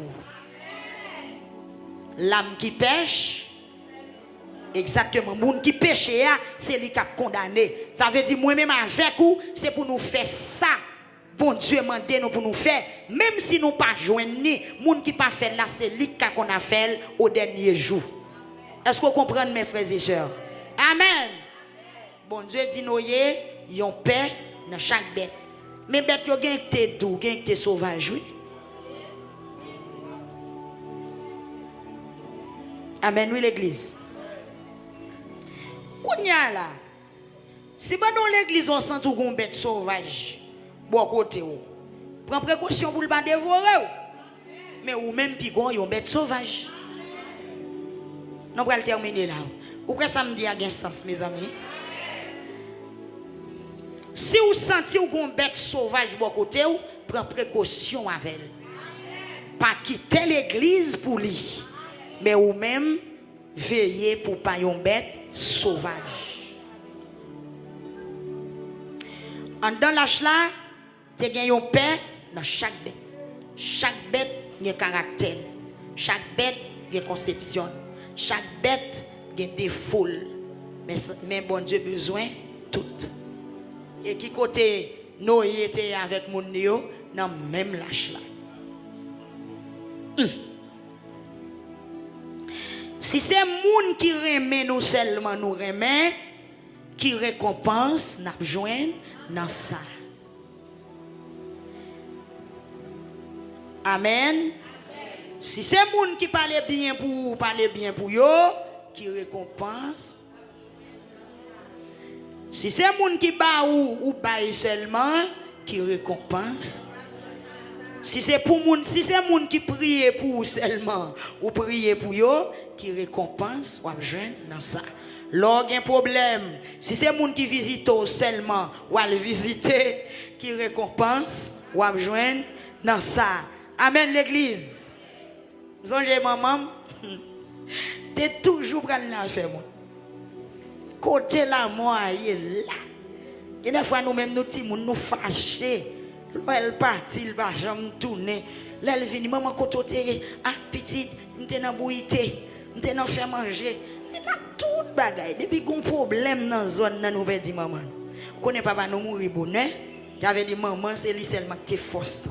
Speaker 1: L'âme qui pêche, exactement, moun qui pêche, c'est lui qui a condamné. Ça veut dire, moi-même avec vous, c'est pour nous faire ça. Bon Dieu m'a demandé nous pour nous faire, même si nous pas joindre ni, moun qui pas fait là, c'est lui qu'on a fait au dernier jour. Est-ce que vous comprenez, mes frères et sœurs? Amen. Bon Dieu dit nous y ont paix dans chaque bête. Mais bête yo gen te doux, gen te sauvage, oui. Amen, oui l'église. Kounya là. Si ben dans l'église on sent tout gon bête sauvage, bon côté ou. Prends précaution pour le pas dévorer. Mais ou même pi gon yon bête sauvage. Nous allons terminer là. Ou que ça me dit à gen sens mes amis? Si vous sentez une bête sauvage bon côté, prends précaution avec elle. Pas quitter l'église pour lui, mais ou même veiller pour pas une bête sauvage. En dans l'âge là, tu as un père dans chaque bête. Chaque bête a un caractère. Chaque bête a une conception. Chaque bête a des foules. Mais bon Dieu besoin toutes. Et qui côté Noé était avec mon néo dans même lâche là. Si c'est moun qui remet nous seulement nous remet, qui récompense n'a besoin dans ça. Amen. Si c'est moun qui parle bien pour yo, qui récompense. Si c'est moun qui ba ou baille seulement, qui récompense. Si c'est moun qui prie pour seulement ou prie pour yo, qui récompense, ou joindre dans ça. Lors un problème, si c'est moun qui visite seulement ou al visiter, qui récompense, ou joindre dans ça. Amen l'église. Songez maman, t'es toujours prendre l'affaire moi. Côté la moi il là. Et des fois nous même nous ti moun nous fâcher. Elle parti, il va jamais tourner. Là elle vient maman côté ah petite, m'te nan bouité, m'te nan faire manger. Mais là tout bagaille depuis gon problème dans zone nan nous veut dire maman. Connais papa nous mourir bonheur. J'avais dit maman c'est lui seulement qui force.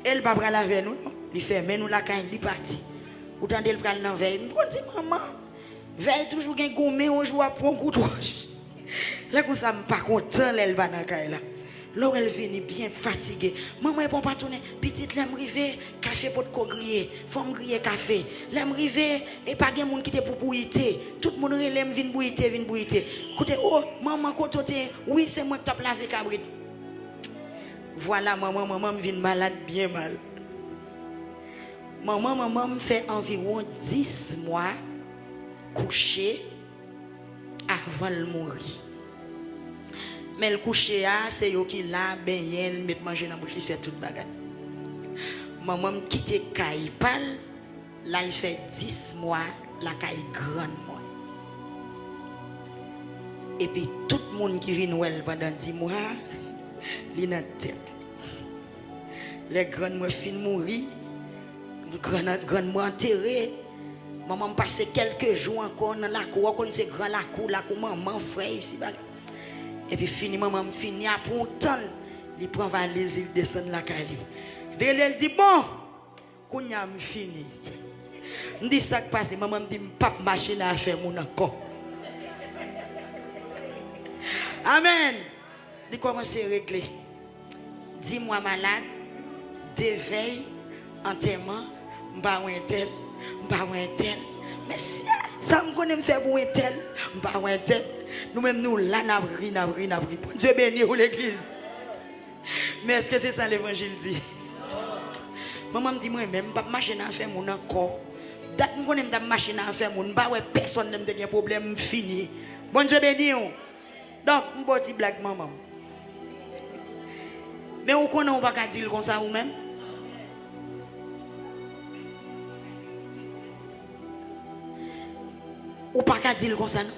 Speaker 1: Elle pas pral avec nous, il ferme nous la caille, il parti. Autant d'elle pral nan veille. On dit maman veille toujours gen gommé on joue pour un coup de roche. Là comme ça me pas content elle va dans caille là. Là elle vient bien fatiguée. Maman elle pas tourner petite l'aime river café pour te griller. Faut me griller café. L'aime river et pas gen monde qui te pour bouiter. Tout monde relève vinn bouiter. Écoutez oh maman côté oui c'est moi qui tape laver cabrit. Voilà maman me vient malade bien mal. Maman me fait environ 10 mois couché avant de mourir. Mais le coucher c'est yo qui là ben elle met manger dans bouche fait toute bagarre. Maman me quitter caille pal, là il fait 10 mois la caille grande moi. Et puis tout le monde qui vient nous pendant 10 mois, li dans tête. Les grands moi fin mourir, grand moi enterré. Maman me passe quelques jours encore dans la cour, on c'est grand la cour maman frère ici. Et puis fini maman me fini après un temps, il prend valise, il descend la caille. Elle dit bon, qu'on y a fini. Me dit ça qui passe, maman me dit pas marcher là faire mon encore. Amen. Il commence à régler. 10 mois malade, d'éveil, enterrement, m'ba un tel. Mais si ça me connaît me faire pour un tel, m'ba un tel. Nous-mêmes nous là n'abri. Bon Dieu béni ou l'église. Mais est-ce que c'est ça l'évangile dit? Maman me dit moi même pas marcher dans faire mon encore. Date me connaît me marcher dans faire mon pas ouais personne n'a de problème fini. Bon Dieu béni ou. Donc mon petit blague maman. Mais on connaît on pas qu'à dire comme ça ou même. Ou pas qu'à dire comme ça non.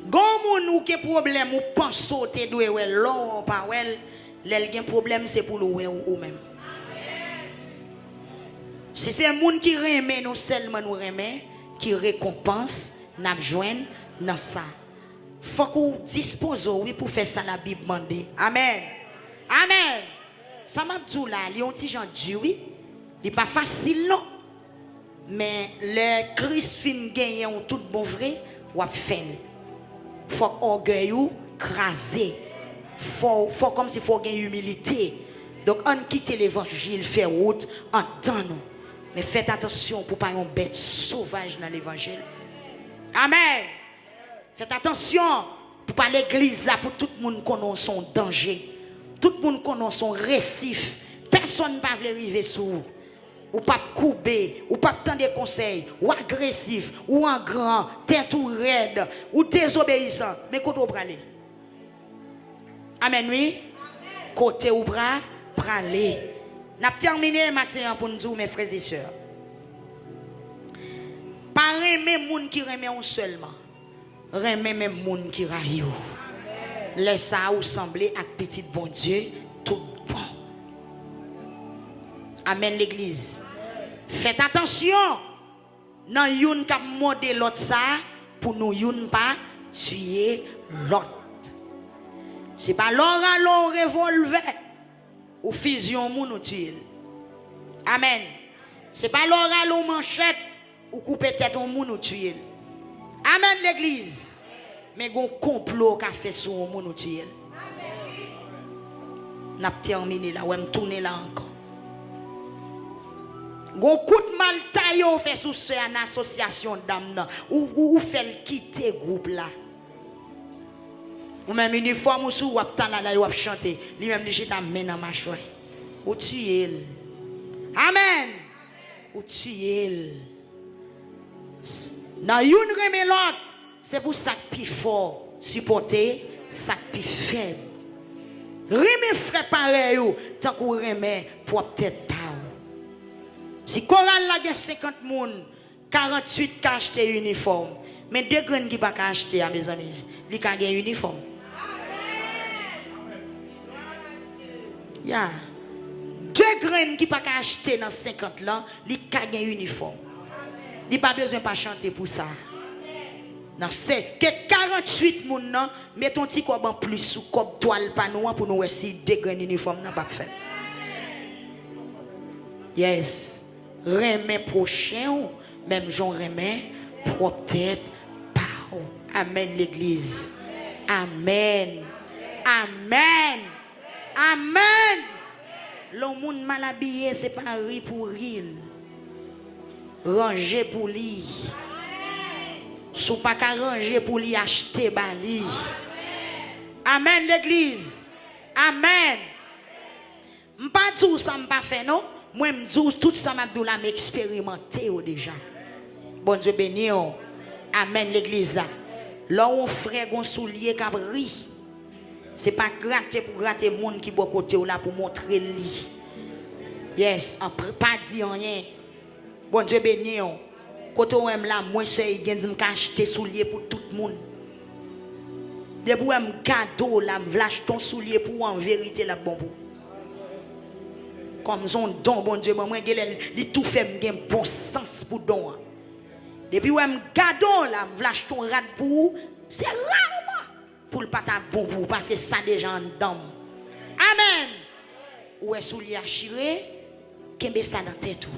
Speaker 1: Gon moun ou ke problème ou pense sauter doué ouais l'on pas ouais l'el gen problème c'est pour le ou même. Si c'est un monde qui remet nous seulement nous remet, qui récompense, n'a besoin dans ça. Faut qu'on dispose oui pour faire ça la Bible demande. Amen. Amen. Ça m'a dit là, il y a un petit gens dur oui. Il n'est pas facile non. Mais le Christ fin gagner un tout bon vrai ou fait. Faut orgueil ou craser. Faut comme s'il faut gagner humilité. Donc on quitte l'évangile, fait route en temps nous. Mais faites attention pour pas une bête sauvage dans l'évangile. Amen. Faites attention pour pas l'église là pour tout le monde connaît son danger. Tout le monde connaît son récif. Personne ne va arriver sur vous. Ou pas couper, ou pas tendre des conseils, ou agressif, ou en grand, tête ou raide, ou désobéissant. Mais côté où aller? Amen, oui? Côté où aller? N'a terminé matin pour nous dire, mes frères et sœurs. Pas aimer moun qui remet on seulement. Remet même moun qui raille. Laisse ça ou sembler avec petit bon Dieu tout bon. Amen l'église. Faites attention. Nan youn kap mode l'autre ça pour nous youn pas tuer l'autre. C'est pas l'on revolver ou fusion moun ou tuer. Amen. C'est pas l'on manchette ou couper tête au moun ou tuer. Amen l'église. Mais gon complot qu'a fait sur moun ou tuer. N'a terminé là, ou me tourner là encore. Gon coup de mal taille fait sous ce en association d'âme ou fait quitter groupe là. Ou même uniforme ou sous ou tan là ou chanter, lui même dit ta main dans ma choix. Ou tuer. Amen. Ou tuer. Dans une remè l'autre, c'est pour ça que plus fort supporter ça que plus faible. Remè frère pareil tant qu'on remè pour peut-être pas. Si Coral la gen 50 moun, 48 ka acheter uniforme, mais deux graines qui pas acheter à mes amis, li ka gen uniforme. Ya. Deux graines qui pas acheter dans 50 là, li ka gen uniforme. Li pas besoin pas chanter pour ça. Non, c'est que 48 moun nan, met ton petit kob en plus sous kob toile panouan pour nous essayer deux graines uniforme n'a pas fait. Yes. Remè prochain, même j'en remè pour peut-être pas. Amen l'église. Amen. Amen. Amen. Le monde mal habillé, c'est pas ri pour rire. Ranger pour lui. Sou pas qu'à ranger pour lui acheter bali. Amen l'église. Amen. M'pas tout ça m'pas fait non. Moi, je dis tout ça, je expérimenté déjà. Bon Dieu béni. Amen l'église là. Là, on frère gon soulier qui ri. C'est pas gratter pour gratter monde qui boit côté ou là pour montrer lui. Yes, on pas dit rien. Bon Dieu béni. Côté où aime là, moi c'est gen dit acheter soulier pour tout le monde. Depuis où aime cadeau là, me lâche ton soulier pour en vérité la bon. Comme son don, bon Dieu, moi, il tout fait un bon sens pour don. Depuis où je garde là, je lâche ton rat pour c'est rarement pour le pata bon pour parce que ça déjà en dame. Amen. Ou est soulier à chirer, kembe ça dans tête tout.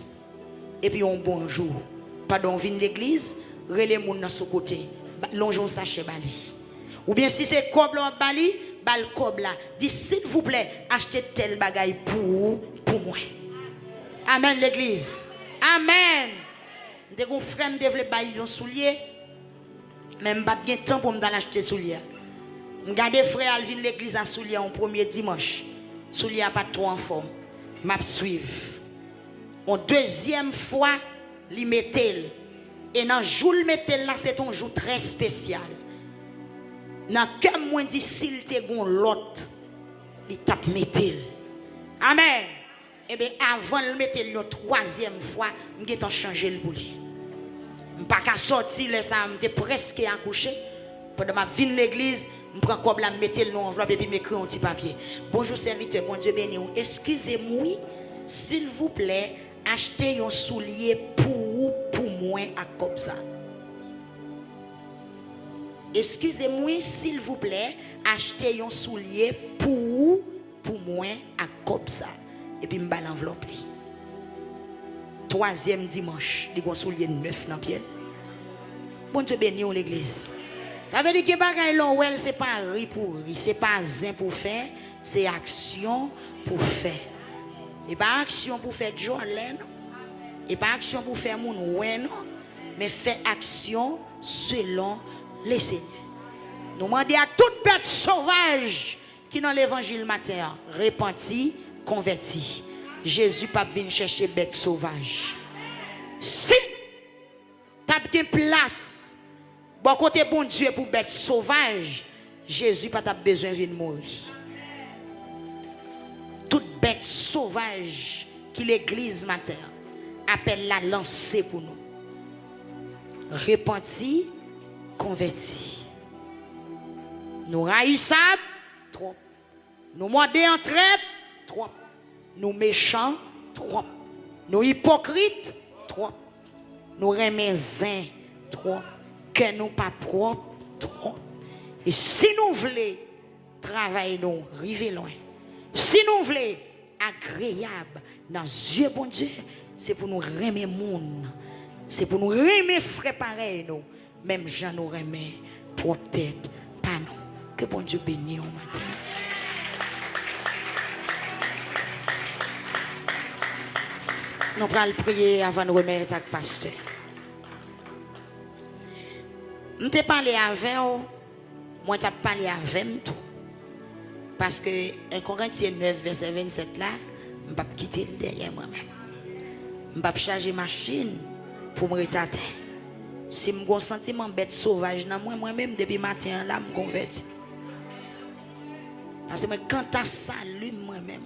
Speaker 1: Et puis un bonjour. Pardon, vient l'église, relé moun dans son côté. Longeon sachet bali. Ou bien si c'est cob là bali, bal cob là. Dis s'il vous plaît, achetez tel bagaille pour moi. Amen l'église. Amen. Dès qu'on frère me développe bailler un soulier, même pas de temps pour me d'aller acheter soulier. Me garder frère Alvin l'église à soulier en premier dimanche. Soulier pas trop en forme. M'a suivre. En deuxième fois, li mettel. Et dans jour le mettel là, c'est un jour très spécial. Dans comme moi dit s'il te gon l'autre, il tape mettel. Amen. Et bien avant de le mettre une troisième fois, je vais changer le bouli. Je ne peux pas sortir là, ça me presque accouché. Pendant ma vie de l'église, je prends comme la mettre dans l'enveloppe et puis m'écris un petit papier. Bonjour serviteur, bon Dieu béni. Excusez-moi, s'il vous plaît, Achetez un soulier pour moi à comme ça. Excusez-moi, s'il vous plaît, achetez un soulier pour moi à comme ça. Et puis, je vais l'enveloppe. Troisième dimanche, il y a un soulier neuf dans le pied. Bon Dieu béni l'église. Ça veut dire que ce n'est pas ri pour ri, ce n'est pas zin pour faire, c'est action pour faire. Et pas action pour faire joie, non. Et pas action pour faire mon ouais, non. Mais fait action selon les seigneurs. Nous demandons à toute bête sauvage qui dans l'évangile matin, repenti, converti. Jésus pas venir chercher bête sauvage. Si tu as une place, bon côté bon Dieu pour bête sauvage, Jésus pas besoin de venir mourir. Toute bête sauvage qui l'église matin appelle la lancer pour nous. Repenti, converti. Nous raïssables, trop. Nous modés en traite, trop. Nous méchants, trop. Nous hypocrites, trop. Nous remézins, trop. Que nous pas propres, trop. Et si nous voulons travailler, nous arriver loin. Si nous voulons agréable dans les yeux bon Dieu, c'est pour nous remettre monde. C'est pour nous remettre frères pareil nous. Même gens nous remettent pour tête, pas nous. Que bon Dieu bénisse au matin. Nous allons prier avant de remettre avec le pasteur. Je t'ai parlé avec vous, moi je t'ai parlé avec tout. Parce que 1 Corinthiens 9, verset 27 là, je ne vais pas quitter derrière moi-même. Je ne vais pas charger machine pour me retarder. Si je me sentiment bête sauvage dans moi-même, depuis matin là, je me convertis. Parce que quand tu salué moi-même,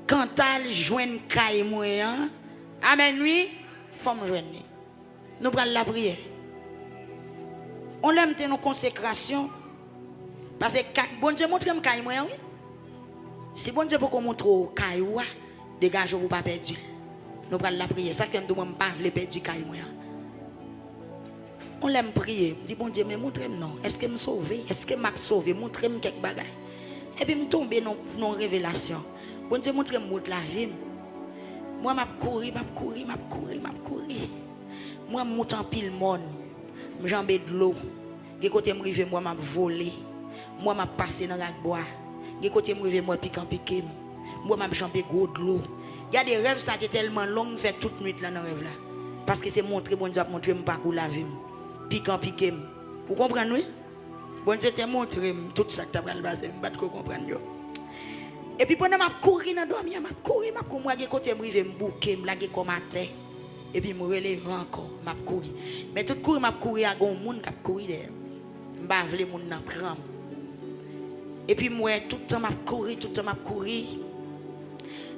Speaker 1: quand tu joins caille moi, amen, oui, il faut me joindre. Nous prenons la prière. On l'aime nos consécrations. Parce que bon Dieu montre-moi caille moi, oui. Si bon Dieu peut qu'on montre caille, dégage ou pas perdu. Nous prenons la prière. Ça que nous ne pas perdre caille moi. On l'aime prier. Je dis bon Dieu, mais montre-moi non. Est-ce que je me sauve? Est-ce que je me sauve? Montre-moi quelque bagaille. Et puis je tombe dans nos révélations. Bon Dieu, montre-moi la vie. Moi, je cours. Moi, je monte en pile monde. Je jambe de l'eau. De côté, je rive, moi, je volé. Moi, je passe dans la bois. De côté, je rive, moi, piqué. Moi, je jambe gros de l'eau. Il y a des rêves, ça a tellement long, je fais toute nuit là dans le rêve là. Parce que c'est montrer, bon Dieu, montrer mon parcours la vie. Piqué. Vous comprenez, oui? Bon Dieu, te montre tout ça que tu as passé, je ne comprendre. Et puis pendant que je cours dans le dormir, je cours, moi, de côté, je rive, je bouquet, je lague comme à terre. Et puis je me relève encore, je cours. Mais tout cours, je cours, il y a des gens qui courent derrière. Je ne veux pas les gens prendre. Et puis moi, tout le temps, je cours.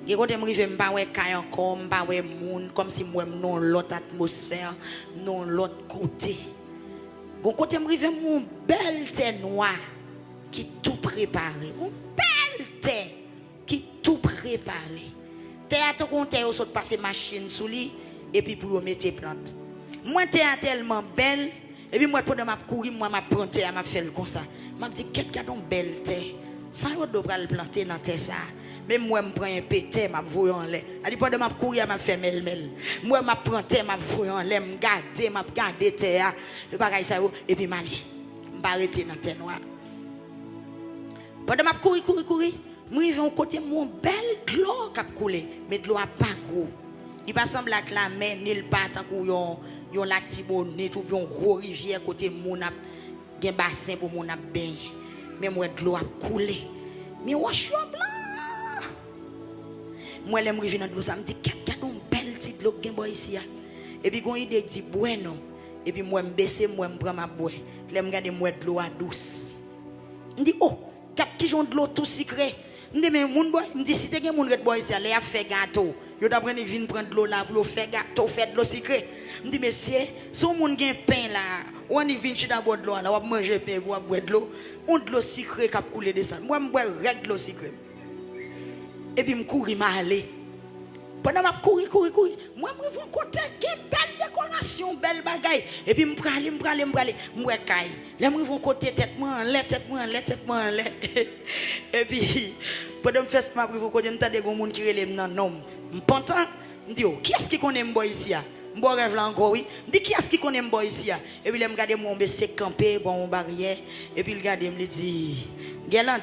Speaker 1: Et quand je me réveille, je ne vois pas encore, je ne vois pas monde, comme si moi, non l'autre atmosphère, non l'autre côté. Quand je me réveille, mon belle terre noire qui tout préparé. Une belle terre qui tout préparé. Terre tout compte, on saute passer machine sous lui et puis pour mettre plantes. Moi, terre tellement belle, et puis moi, pendant ma courir, moi, ma prendre terre, m'a fait comme ça. M'a dit, qu'est-ce une belle terre. Ça, on doit le planter dans terre ça. Même moi, je prends un pété, je vais en l'air. Elle dit, pendant ma courir, je fais mel. Moi, je prends terre, je vais en l'air, je garde terre, et puis je vais arrêter dans terre noire. Pendant ma courir, je vais au côté de mon belle de l'eau qui a coulé, mais de l'eau n'a pas gros. Il ne semble que la mer n'est pas tant que yon la Tibonite ou bien gros rivière côté mon a un bassin pour mon a baigner. Mais moi de l'eau a coulé. Mais je suis blanc. Moi, je suis dans l'eau, ça me dit, qu'il y a une belle petite l'eau qui est ici. Et puis, quand il dit, bueno. Et puis, moi, je baisse, moi, je prends ma boue. Je regarde moi de l'eau douce. Je dis, oh, qui ont de l'eau tout sucré. Je dis, mais mon boy, je dis, si tu as un monde qui est ici, il a fait gâteau. Je t'apprends de venir prendre de l'eau là pour faire gâteau, faire de l'eau sucrée. Je dis, monsieur, si on a un pain là, on est venu chez d'abord de l'eau, on va manger pain, on va boire de l'eau. On de l'eau sucrée qui a coulé de ça. Moi, je bois de l'eau sucrée. Et puis, je cours, je m'allais. Pendant que je courir, moi, je vais côté, belle décoration, belle bagaille. Et puis, je vais aller, je vais caille. Là, je vais côté, tête moi en l'air. Et puis, pendant que je fais ce que je vais côté, je vais des gens qui relèvent dans nom. Je suis content. Je dis, qui est-ce qui connaît moi ici? Je rêve là encore, oui. Je dis, qui est-ce qui connaît moi ici? Et puis, je regarde mon monsieur camper, bon, barrière. Et puis, je regarde, je me dis, Galant,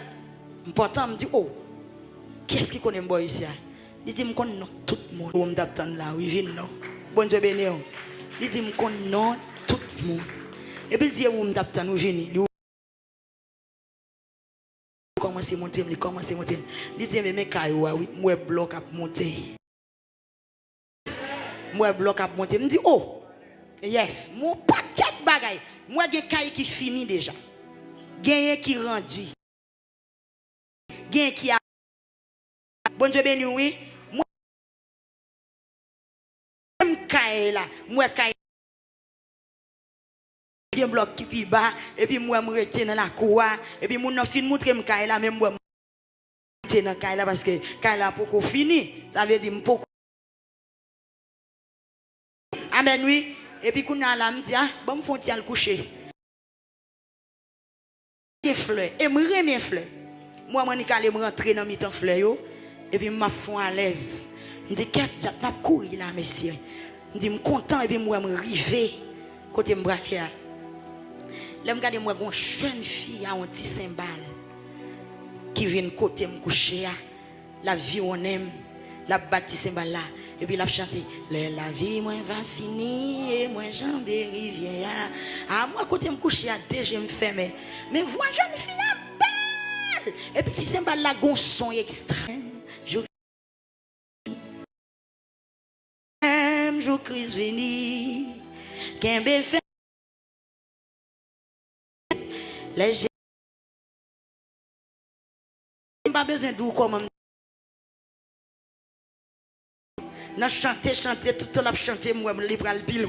Speaker 1: important, je me dis, oh, qui est-ce qui connaît moi ici? Il dit, je connais tout le monde. Je m'attends là, oui, viens non. Bon Dieu béni. Il dit, je connais tout le monde. Et puis il dit, je m'attends, oui, viens. Il commence à monter. Il dit, mais caillou, oui, moi bloc à monter. Moi bloc à monter. Il me dit, oh, yes, mon paquet de bagaille. Moi, j'ai caillou qui finit déjà. J'ai qui rendu. J'ai qui a. Bon Dieu béni, oui. Là, moi caille un bloc qui pi bas et puis moi me retiens dans la cour et puis mon fin montrer me caille là même moi retiens dans caille là parce que caille là pour fini ça veut dire pour amen oui et puis qu'on a là me dit ah bon me font le coucher des fleurs et me remet fleurs moi m'en aller me rentrer dans mi temps fleurs yo et puis m'a fond à l'aise me dit qu'est-ce que m'a courir là monsieur. Je suis content et puis moi je rivé côté me braquer. Là me regarder moi une jeune fille à un petit cymbale qui vient côté me coucher la vie on aime la bâti cymbale là et puis la chanter la vie moi va finir et moi jambe rivière à moi côté me coucher à déjà me fermer mais vois jeune fille belle et puis petit cymbale là gon son extrême jour Christ vini Kembe fait les gens pas besoin d'où comme n'a chanter tout le temps chanter moi me pral pile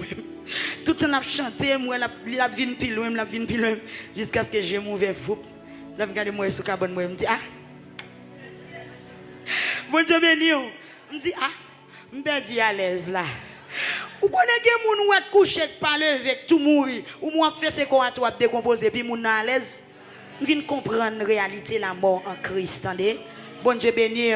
Speaker 1: tout le temps chanter moi la vinn pile loin jusqu'à ce que j'ai mauvais fou là me regarder moi sous cabane moi me dit ah bon Dieu béni me dit ah me dit à l'aise là. Ou connaissez moun ou coucher pas lever tout mourir ou moi faire c'est quoi toi décomposer puis moun à l'aise vinn comprendre réalité la mort en Christ attendez bon Dieu béni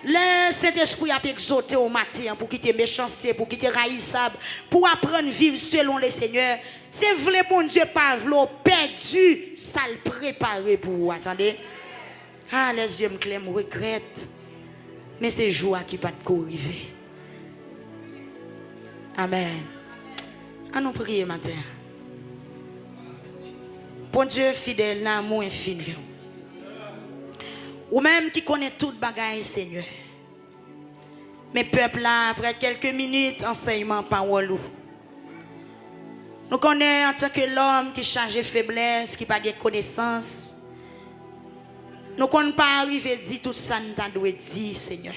Speaker 1: le Saint-Esprit a exhorté au matin pour quitter méchanceté pour quitter raïssable pour apprendre vivre selon le Seigneur c'est vrai bon Dieu pas vlo perdu ça le préparer pour vous attendez ah les yeux me clair me regrette mais c'est joie qui pas de arriver. Amen. À nous prier matin. Bon Dieu fidèle, l'amour infini. Ou même qui connaît toute bagaille, Seigneur. Mais peuple là, après quelques minutes, enseignement parole. Nous connaissons en tant que l'homme qui charge de faiblesse, qui n'a pas de connaissance. Nous ne connaissons pas arriver à dire tout ça, nous devons dire, Seigneur.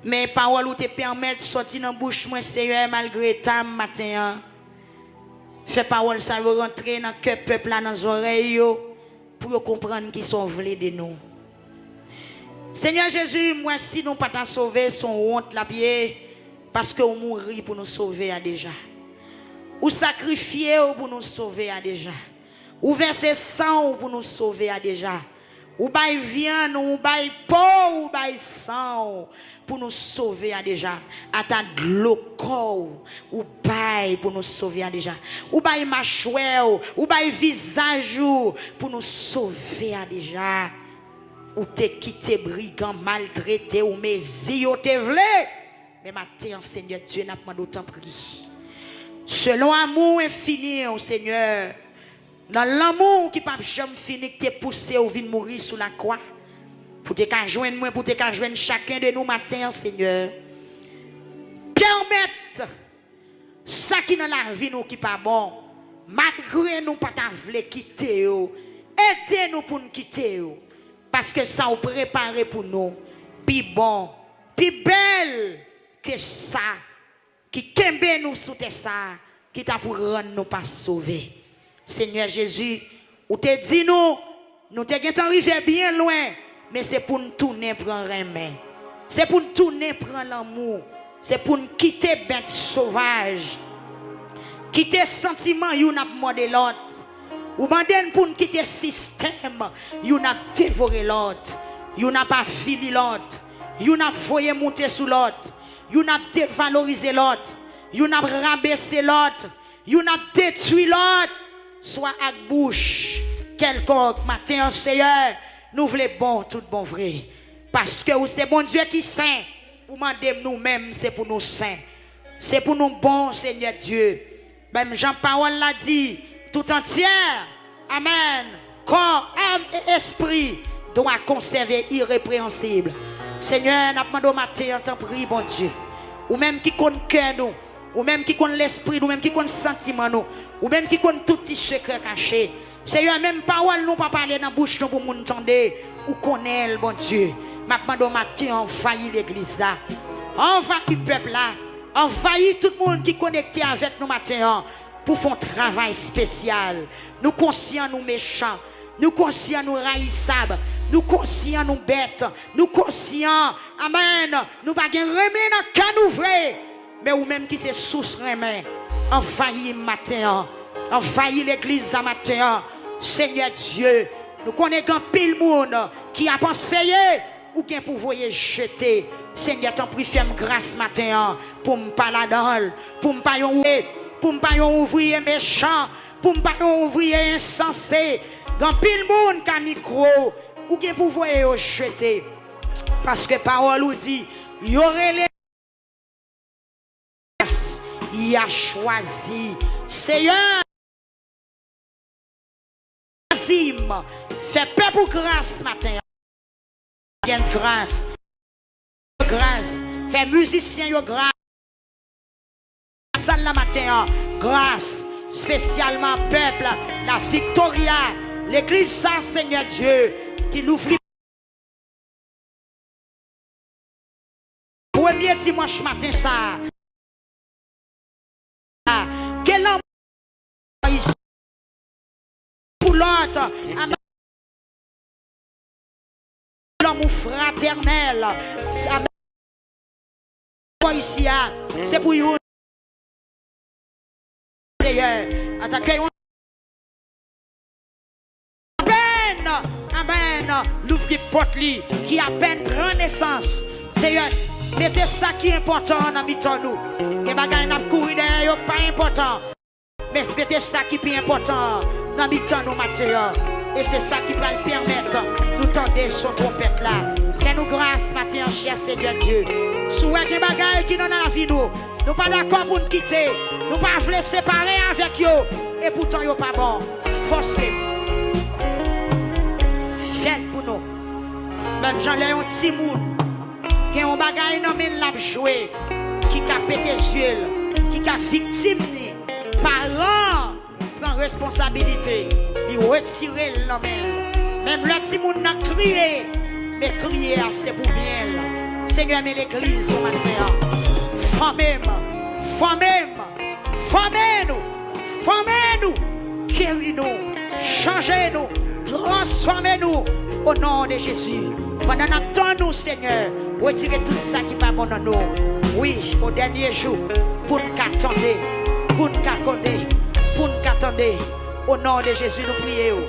Speaker 1: Mais parole ou te permettre de sortir dans la bouche, moi, Seigneur, malgré ta matin. Fais parole, ça va rentrer dans le cœur peuple, dans les oreilles, pour comprendre qu'ils sont volés de nous. Seigneur Jésus, moi, si nous pas t'en sauver, son honte la pied, parce que vous mourir pour nous sauver déjà. Ou sacrifier pour nous sauver déjà. Ou verser sang pour nous sauver déjà. Ou bail viande, ou bail peau, ou bail sang pour nous sauver déjà. Attends le corps, ou bail pour nous sauver déjà. Ou bail mâchoire, ou bail visage pour nous sauver déjà. Ou te quitté brigand, maltraité, ou mes yeux te vle. Mais matin, Seigneur Dieu, n'a pas d'autant pris. Selon amour infini, oh Seigneur. Dans l'amour qui pas jamais fini que t'es poussé ou vient mourir sous la croix. Pour te joindre moi, pour te joindre chacun de nous matin, Seigneur. Permettre ça qui dans la vie nous qui pas bon. Malgré nous pas ta vle quitter yo. Aidez-nous pour nous quitter yo. Parce que ça nous préparé pour nous. Puis bon, puis belle que ça. Qui kembe nous sous ça. Qui t'a pour rendre nous pas sauver. Seigneur Jésus, ou te dit nous te arrivé bien loin, mais c'est pour nous tourner prendre main. C'est pour nous tourner prendre l'amour. C'est pour nous quitter bête sauvage. Quitter sentiment, you n'a demandé l'autre. Ou mandem pour nous quitter système, you n'a dévoré l'autre. You n'a pas fili l'autre. You n'a foyé monter sous l'autre. You n'a dévalorisé l'autre. You n'a rabaissé l'autre. You n'a détruit l'autre. Soit avec bouche, quelconque matin, Seigneur, nous voulons bon, tout bon vrai. Parce que c'est bon Dieu qui saint. Ou mandem nous-mêmes, c'est pour nous saints. C'est pour nous bon, Seigneur Dieu. Même Jean-Paul l'a dit, tout entière, amen, corps, âme et esprit doit conserver irrépréhensible. Seigneur, nous demandons matin en temps prie, bon Dieu. Ou même qui connaît cœur nous, ou même qui connaît l'esprit, ou même qui connaît sentiment nous, ou même qui connaît tout petit secret caché. Seigneur, même parole nous pas parler dans la bouche nous pour nous entendre, ou connaît bon Dieu. Nous demandons matin envahir l'église là, envahir le peuple là. Envahir tout le monde qui est connecté avec nous matin pour faire un travail spécial. Nous conscients, nous méchants. Nous conscients, nous raïssables. Nous conscients, nous bêtes. Nous conscients, amen. Nous pas gain remède dans can ouvert. Mais ou même qui c'est sous remède. Envahir matin. Envahir l'église matin. Seigneur Dieu, nous connaissons pile monde qui a pensé ou bien pour voyer jeter. Seigneur, t'en prie, fais-moi grâce matin pour me parler dans pour me pas ouvrier méchant, pour me pas ouvrier insensé. Dans pile monde qui a micro ou bien pour voyer jeter. Parce que parole nous dit, il y aurait les il a choisi. Seigneur, fais paix pour grâce matin. Grâce. Grâce. Fais musicien yo grâce. Salle la matin. Grâce. Spécialement peuple. La Victoria. L'église ça, Seigneur Dieu. Qui l'ouvre. Premier dimanche matin ça. Quel homme ici. Pour l'autre. L'amour fraternel. Ici, c'est pour vous. Seigneur, attaquez. Amen. Amen. L'ouvre porte qui a peine prend naissance. Seigneur, mettez ça qui est important dans mi-temps nous. Les bagages n'a courir derrière, pas important. Mais mettez ça qui est important dans mi-temps nous matin. Et c'est ça qui va le permettre nous tendre son trompette là. Fais-nous grâce matin, cher Seigneur Dieu. Souhait des bagages qui nous dans la vie nous. Nous pas d'accord pour nous quitter. Nous pas voulons séparer avec eux. Et pourtant yo pas bon. Forcez. Faites pour nous. Même Jean-Léon Timoun. Qui a un bagage dans men l'a joué. Qui a pété yeux. Qui a victime. Parents prend responsabilité. Il retire l'homme. Même le petit monde n'a crié. Mais crier c'est pour bien. Seigneur, mais l'église au matin. Formez-nous, guéris-nous, changez-nous, transformez-nous au nom de Jésus. Pendant notre temps, nous, Seigneur, retirez tout ça qui va bon dans nous. Oui, au dernier jour, pour nous attendre, pour nous accorder, pour nous attendre. Au nom de Jésus, nous prions.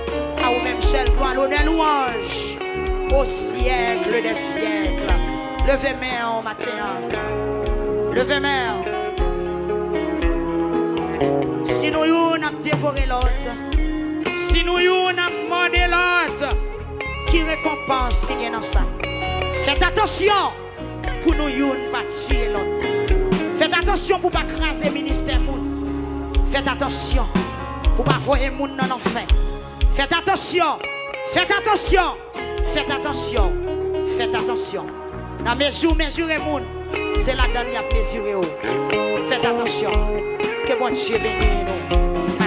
Speaker 1: À vous-même seul, gloire, l'honneur, louange. Au siècle des siècles. Levez main au matin. Levez main. Si nous avons dévoré l'autre, si nous avons mordé l'autre, qui récompense qui est dans ça? Faites attention pour nous ne pas tuer l'autre. Faites attention pour ne pas craser le ministère. Faites attention pour ne pas envoyer les gens dans l'enfer. Faites attention. Faites attention. Faites attention. Faites attention. La mesure, mesurez moun. C'est la dernière mesurée. Faites attention. Que bon Dieu bénisse nous.